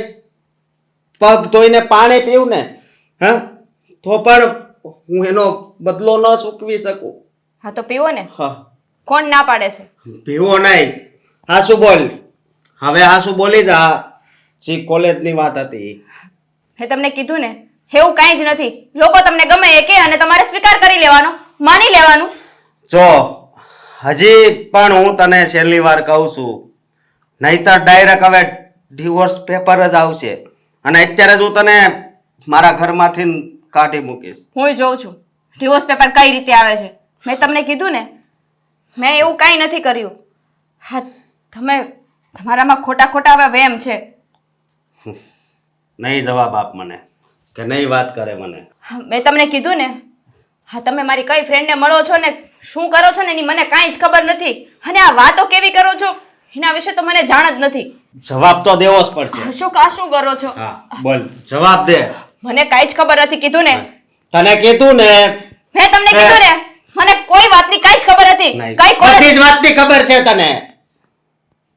પગ ધોઈને પાણી પીવું ને હા તો પણ હું એનો બદલો ન ચૂકવી શકું. હા, તો પીવો ને. હા, કોણ ના પાડે છે? પીવો નહીં. હાસુ બોલ. હવે હાસુ બોલી જા. જે કોલેજની વાત હતી. મેં તમને કીધું ને એવું કાંઈ જ નથી. લોકો તમને ગમે એ કે અને તમારે સ્વીકાર કરી લેવાનો, માની લેવાનું. જો હજી પણ હું તને છેલ્લી વાર કહું છું, નહીતર ડાયરેક્ટ હવે ડિવોર્સ પેપર જ આવશે અને અત્યારે જ હું તને મારા ઘરમાંથી કાઢી મૂકીશ. હું જોઉં છું ડિવોર્સ પેપર કઈ રીતે આવે છે. મેં તમને કીધું ને મેં એવું કાંઈ નથી કર્યું. હા, તમારામાં ખોટા હવે વેમ છે. નહીં જવાબ આપ મને કે નહીં વાત કરે મને. હા, મેં તમને કીધું ને હા, તમે મારી કઈ ફ્રેન્ડને મળો છો ને શું કરો છો ને એની મને કાંઈ જ ખબર નથી અને આ વાતો કેવી કરો છો એના વિશે તો મને જાણ જ નથી. જવાબ તો દેવો જ પડશે. અશોક, આ શું કરો છો? હા બોલ, જવાબ દે. મને કાંઈ જ ખબર નથી. કીધું ને તને કીધું ને. મેં તમને કીધું ને મને કોઈ વાતની કાંઈ જ ખબર હતી. નહીં, કઈ કોલેજ બધી જ વાતની ખબર છે તને,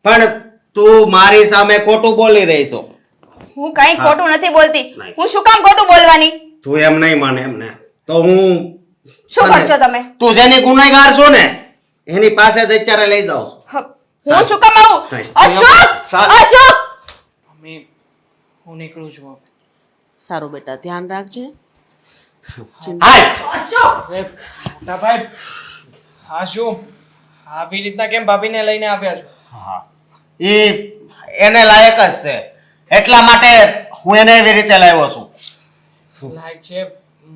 પણ તું મારી સામે ખોટું બોલી રહી છો. હું કાંઈ હા. ખોટું નથી બોલતી. નહીં. હું શું કામ ખોટું બોલવાની? તું એમ નહીં માને એમને તો હું શું કરશો તમે? તું જેની ગુનેગાર છો ને એની પાસે જ અત્યારે લઈ જાઉં છું. હ, હું શું કામ આવું? નહીં. અશોક! ચાલ. અશોક! મમ્મી, હું નીકળું છું હવે. સારું બેટા, ધ્યાન રાખજે. હાલ. અશોક! મોટા ભાઈ, હા શું આવી રીતના કેમ ભાભીને લઈને આવ્યા છો? હા, એને લાયક જ છે એટલા માટે હું એને એવી રીતે લાવ્યો છું. લાયક છે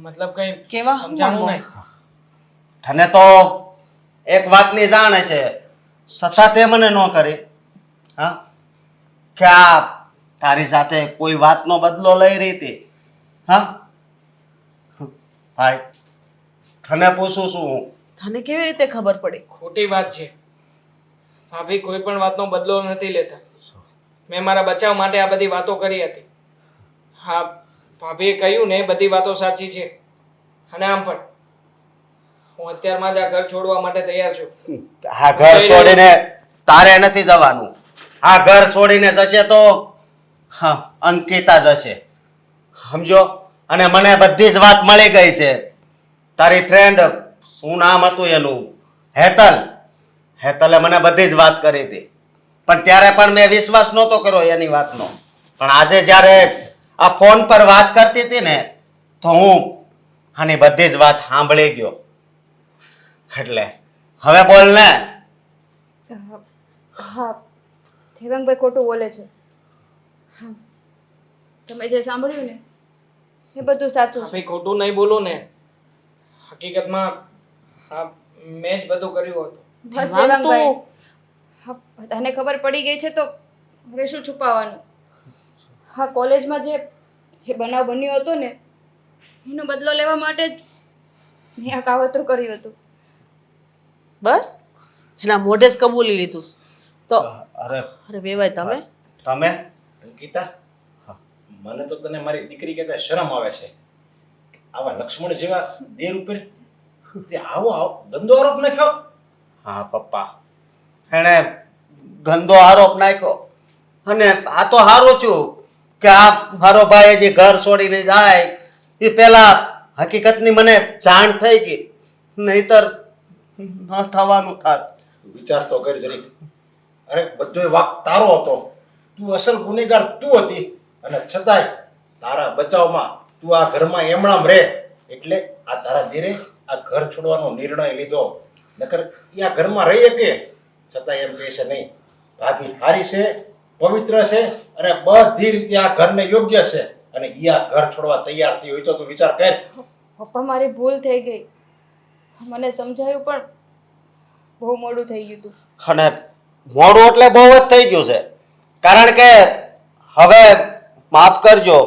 મતલબ કઈ કેવા સમજાણું નહીં. તને તો એક વાતની જાણ છે છતાં તે મને ન કરી. હા, કે આ તારી સાથે કોઈ વાતનો બદલો લઈ રહી હતી. હા ભાઈ, તને પૂછું છું હું. તને કેવી રીતે ખબર પડી? ખોટી વાત છે. ભાભી કોઈ પણ વાતનો બદલો નથી લેતા. મેં મારા બચાવ માટે આ બધી વાતો કરી હતી. હા, ભાભીએ કહ્યું ને બધી વાતો સાચી છે. અને આમ પણ હું અત્યારમાં જ આ ઘર છોડવા માટે તૈયાર છું. આ ઘર છોડીને તારે નથી જવાનું. આ ઘર છોડીને જશે તો હા અંકિતા જશે. સમજો. અને મને બધી જ વાત મળી ગઈ છે. તારી ફ્રેન્ડ શું નામ હતું એનું, હેતલે મને બધી જ વાત કરી હતી. પણ ત્યારે પણ મેં વિશ્વાસ નહોતો કર્યો એની વાતનો. પણ આજે જ્યારે આ ફોન પર વાત કરતી હતી ને, તો હું આની બધી જ વાત સાંભળી ગયો. એટલે હવે બોલ ને. હા દેવાંગભાઈ ખોટું બોલે છે. હા તમે જે સાંભળ્યું ને એ બધું સાચું છે. ભાઈ ખોટું નહીં બોલું ને, હકીકતમાં હા મેં જ બધું કર્યું હતું. બસ દેવાંગ દેવાંગભાઈ, તો- હા બધાને ખબર પડી ગઈ છે તો હવે શું છુપાવવાનું. હા કોલેજમાં જે બનાવ બન્યો હતો ને એનો બદલો લેવા માટે જ મેં આ કાવતરું કર્યું હતું. બસ એના મોઢે જ કબૂલી લીધું છે. તો અરે અરે વેવાય તમે તમે અંકિતા, મને તો તને મારી દીકરી કહેતા શરમ આવે છે. આવા લક્ષ્મણ જેવા દેર ઉપર તે આવો ગંદો આરોપ નાખ્યો. હા પપ્પા, એણે ગંદો આરોપ નાખ્યો. અને આ તો હારું છું કે આ મારો ભાઈ જે ઘર છોડીને જાય એ પેલા હકીકતની મને જાણ થઈ ગઈ, નહીતર ન થવાનું થાત. વિચાર તો કર જરીક. અરે બધો વાક તારો હતો. તું અસલ ગુનેગાર તું હતી અને છતાંય તારા બચાવમાં તું આ ઘરમાં એમણામ રહે એટલે આ તારા ધીરે આ ઘર છોડવાનો નિર્ણય લીધો. નકર એ આ ઘરમાં રહી શકે. છતાં એમ કહે છે નહીં, ભાભી હારી છે, પવિત્ર છે અને બધી રીતે આ ઘરને યોગ્ય છે અને એ આ ઘર છોડવા તૈયાર થઈ હોય તો તું વિચાર કર. પપ્પા મારી ભૂલ થઈ ગઈ, મને સમજાયું પણ બહુ મોડું થઈ ગયું હતું. અને મોડું એટલે બહુ જ થઈ ગયું છે. કારણ કે હવે માફ કરજો,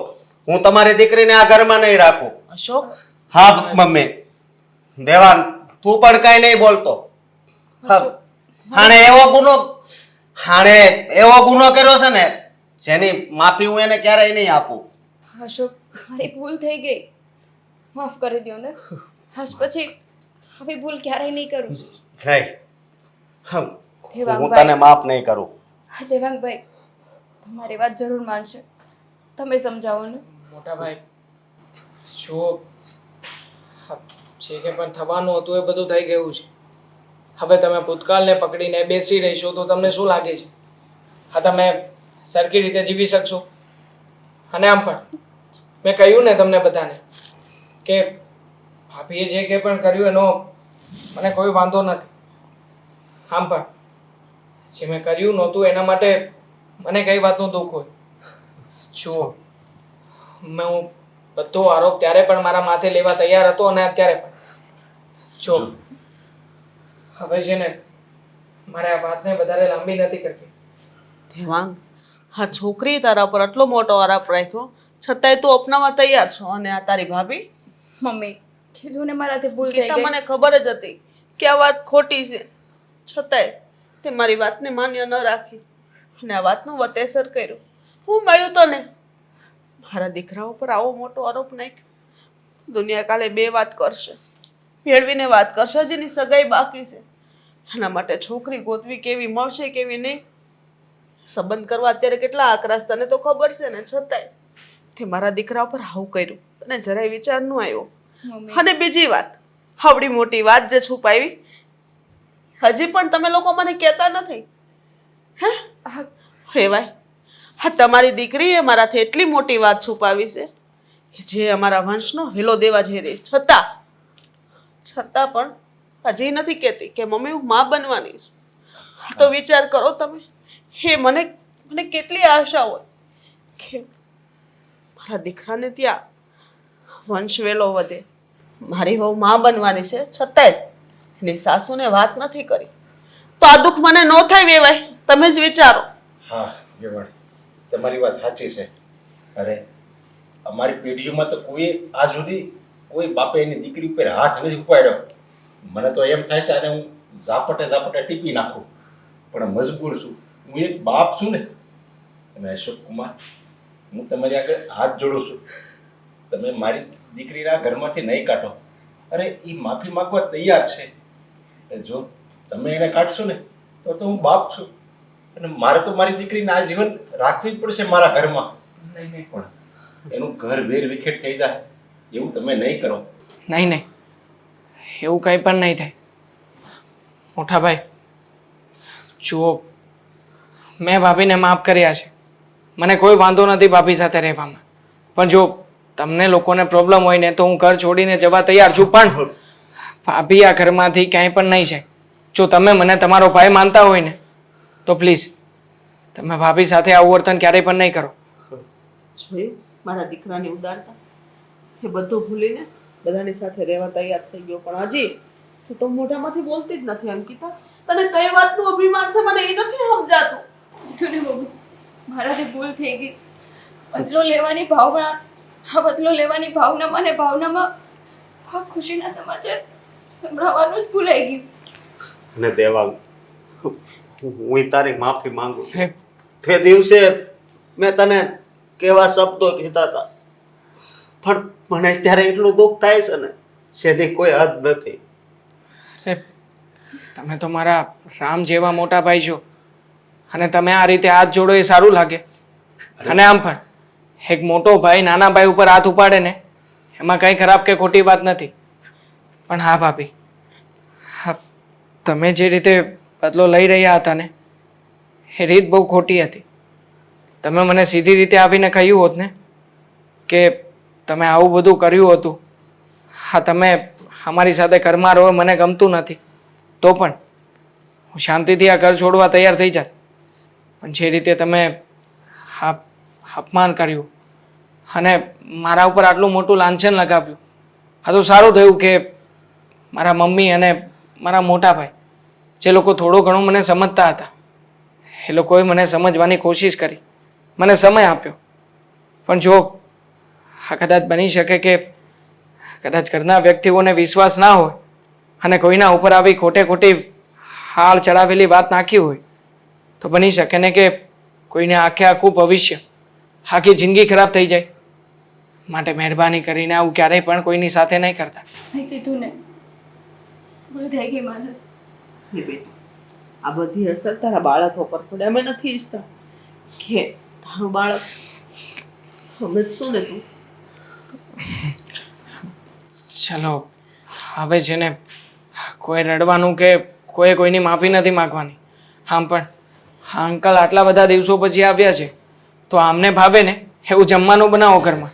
હું તમારી દીકરીને આ ઘરમાં નહીં રાખું. અશોક હા મમ્મી. દેવાંગ તું પણ કઈ નહીં બોલતો. હા, હાણે એવો ગુનો કર્યો છે ને જેની માફી હું એને ક્યારેય નહીં આપું. અશોક મારી ભૂલ થઈ ગઈ, માફ કરી દો ને. હસ પછી હવે ભૂલ ક્યારેય નહીં કરું. નહીં, હું દેવાંગભાઈ. તને માફ નહીં કરું. હા દેવાંગભાઈ તમારી વાત જરૂર માનશે, તમે સમજાવો ને. મોટા ભાઈ જો જે કે પણ થવાનું હતું એ બધું થઈ ગયું છે. હવે તમે ભૂતકાળને પકડીને બેસી રહીશો તો તમને શું લાગે છે? હા તમે સરખી રીતે જીવી શકશો? અને આમ પણ મેં કહ્યું ને તમને બધાને કે ભાભીએ જે કંઈ પણ કર્યું એનો મને કોઈ વાંધો નથી. આમ પણ જે મેં કર્યું નહોતું એના માટે મને કઈ વાતનું દુઃખ હોય. જુઓ હું બધો આરોપ ત્યારે પણ મારા માથે લેવા તૈયાર હતો અને અત્યારે પણ. જો હવે છે ને મારે આ વાતને વધારે લાંબી નથી કરવી. દેવાંગ, આ છોકરી તારા પર આટલો મોટો આરોપ રાખ્યો છતાંય તું અપનાવવા તૈયાર છો અને આ તારી ભાભી મમ્મી કીધું ને મારાથી ભૂલ થઈ ગીતા, ગઈ. મને ખબર જ હતી કે આ વાત ખોટી છે છતાંય તે મારી વાતને માન્ય ન રાખી અને આ વાતનું વતેસર કર્યું. હું મળ્યું તો ને મારા દીકરા ઉપર આવો મોટો આરોપ નાખ્યો. દુનિયા કાલે બે વાત કરશે, ભેળવીને વાત કરશે. જેની સગાઈ બાકી છે એના માટે છોકરી ગોતવી કેવી મળશે કેવી નહીં. સંબંધ કરવા અત્યારે કેટલા આકરાશ તને તો ખબર છે ને, છતાંય તે મારા દીકરા ઉપર આવું કર્યું. તને જરાય વિચાર ન આવ્યો. મમ્મી અને બીજી વાત, આવડી મોટી વાત જે છુપાવી હજી પણ તમે લોકો મને કહેતા નથી. હે હા, ફેવાય, હા તમારી દીકરીએ મારાથી એટલી મોટી વાત છુપાવી છે કે જે અમારા વંશનો હેલો દેવા જઈ રહી. છતાં પણ હજી નથી કહેતી કે મમ્મી હું માં બનવાની છું. હા તો વિચાર કરો તમે, હે મને કેટલી આશા હોય કે મારા દીકરાને ત્યાં વંશ વેલો વધે. મારી વહુ માં બનવાની છે છતાંય એની સાસુને વાત નથી કરી તો આ દુઃખ મને ન થાય વેવાય. તમે જ વિચારો. હા વેવાણ, તમારી વાત સાચી છે. અરે અમારી પેઢીઓમાં તો કોઈ આજ સુધી કોઈ બાપે એની દીકરી ઉપર હાથ નથી ઉપાડ્યો. મને તો એમ થાય છે અને હું ઝાપટે ટીપી નાખું, પણ મજબૂર છું. હું એક બાપ છું ને. અને અશોક કુમાર, હું તમારી આગળ હાથ જોડું છું. તમે મારી દીકરીના ઘરમાંથી નહીં કાઢો. અરે એ માફી માંગવા તૈયાર છે. જો તમે એને કાઢશો ને તો હું બાપ છું અને મારે તો મારી દીકરીને આ જીવન રાખવી જ પડશે મારા ઘરમાં. નહીં નહીં પણ એનું ઘર વેર વિખેર થઈ જાય એવું તમે નહીં કરો. નહીં નહીં, એવું કંઈ પણ નહીં થાય. મોટા ભાઈ જુઓ, મેં ભાભીને માફ કર્યા છે. મને કોઈ વાંધો નથી ભાભી સાથે રહેવામાં. પણ જો તમને લોકોને પ્રોબ્લેમ હોય ને તો હું ઘર છોડીને જવા તૈયાર છું. પણ ભાભી આ ઘરમાંથી ક્યાંય પણ નહીં જાય. જો તમે મને તમારો ભાઈ માનતા હોય ને તો પ્લીઝ તમે ભાભી સાથે આવું વર્તન ક્યારેય પણ નહીં કરો. જોયું મારા દીકરાની ઉદારતા, એ બધું ભૂલીને બધાની સાથે રહેવા તૈયાર થઈ ગયો. પણ હજી તું તો મોઢામાંથી બોલતી જ નથી અંકિતા. તને કઈ વાતનું અભિમાન છે મને એ નથી સમજાતું. કીધું ને મમ્મી, મારાથી ભૂલ થઈ ગઈ. બદલો લેવાની ભાવના, આ બદલો લેવાની ભાવનામાં અને ભાવનામાં આ ખુશીના સમાચાર સંભળાવવાનું જ ભૂલાઈ ગયું. અને દેવાંગ, હું તારી માફી માંગુ છું. હે, તે દિવસે મેં તને કેવા શબ્દો કીધા હતા, પણ મને અત્યારે એટલું દુઃખ થાય છે ને જેની કોઈ હદ નથી. અરે, તમે તો મારા રામ જેવા મોટા ભાઈ છો અને તમે આ રીતે હાથ જોડો એ સારું લાગે. અને આમ પણ એક મોટો ભાઈ નાના ભાઈ ઉપર હાથ ઉપાડે ને એમાં કંઈ ખરાબ કે ખોટી વાત નથી. પણ હા ભાભી, હા, તમે જે રીતે બદલો લઈ રહ્યા હતા ને એ રીત બહુ ખોટી હતી. તમે મને સીધી રીતે આવીને કહ્યું હોત ને કે તમે આવું બધું કર્યું હતું, હા તમે અમારી સાથે ઘરમાં રહો મને ગમતું નથી, તો પણ હું શાંતિથી આ ઘર છોડવા તૈયાર થઈ જાત. પણ જે રીતે તમે હા અપમાન કર્યું અને મારા ઉપર આટલું મોટું લાંછન લગાવ્યું, આ તો સારું થયું કે મારા મમ્મી અને મારા મોટા ભાઈ જે લોકો થોડું ઘણું મને સમજતા હતા એ લોકોએ મને સમજવાની કોશિશ કરી, મને સમય આપ્યો. પણ જો આ કદાચ બની શકે કે કદાચ ઘરના વ્યક્તિઓને વિશ્વાસ ના હોય અને કોઈના ઉપર આવી ખોટે ખોટી હાલ ચડાવેલી વાત નાખી હોય તો બની શકે ને કે કોઈને આખે આખું ભવિષ્ય, આખી જિંદગી ખરાબ થઈ જાય. માટે મહેરબાની કરીને આવું ક્યારેય પણ કોઈની સાથે નહીં કરતા. મેં કીધું ને, ભૂલ થઈ ગઈ મારે. હે બેટા, આ બધી અસર તારા બાળકો પર પડે. અમે નથી ઈચ્છતા કે તારું બાળક સમજશું ને તું. ચલો હવે છે ને કોઈ રડવાનું કે કોઈની માફી નથી માગવાની. આમ પણ હા અંકલ આટલા બધા દિવસો પછી આવ્યા છે તો આમને ભાવે ને એવું જમવાનું બનાવો ઘરમાં.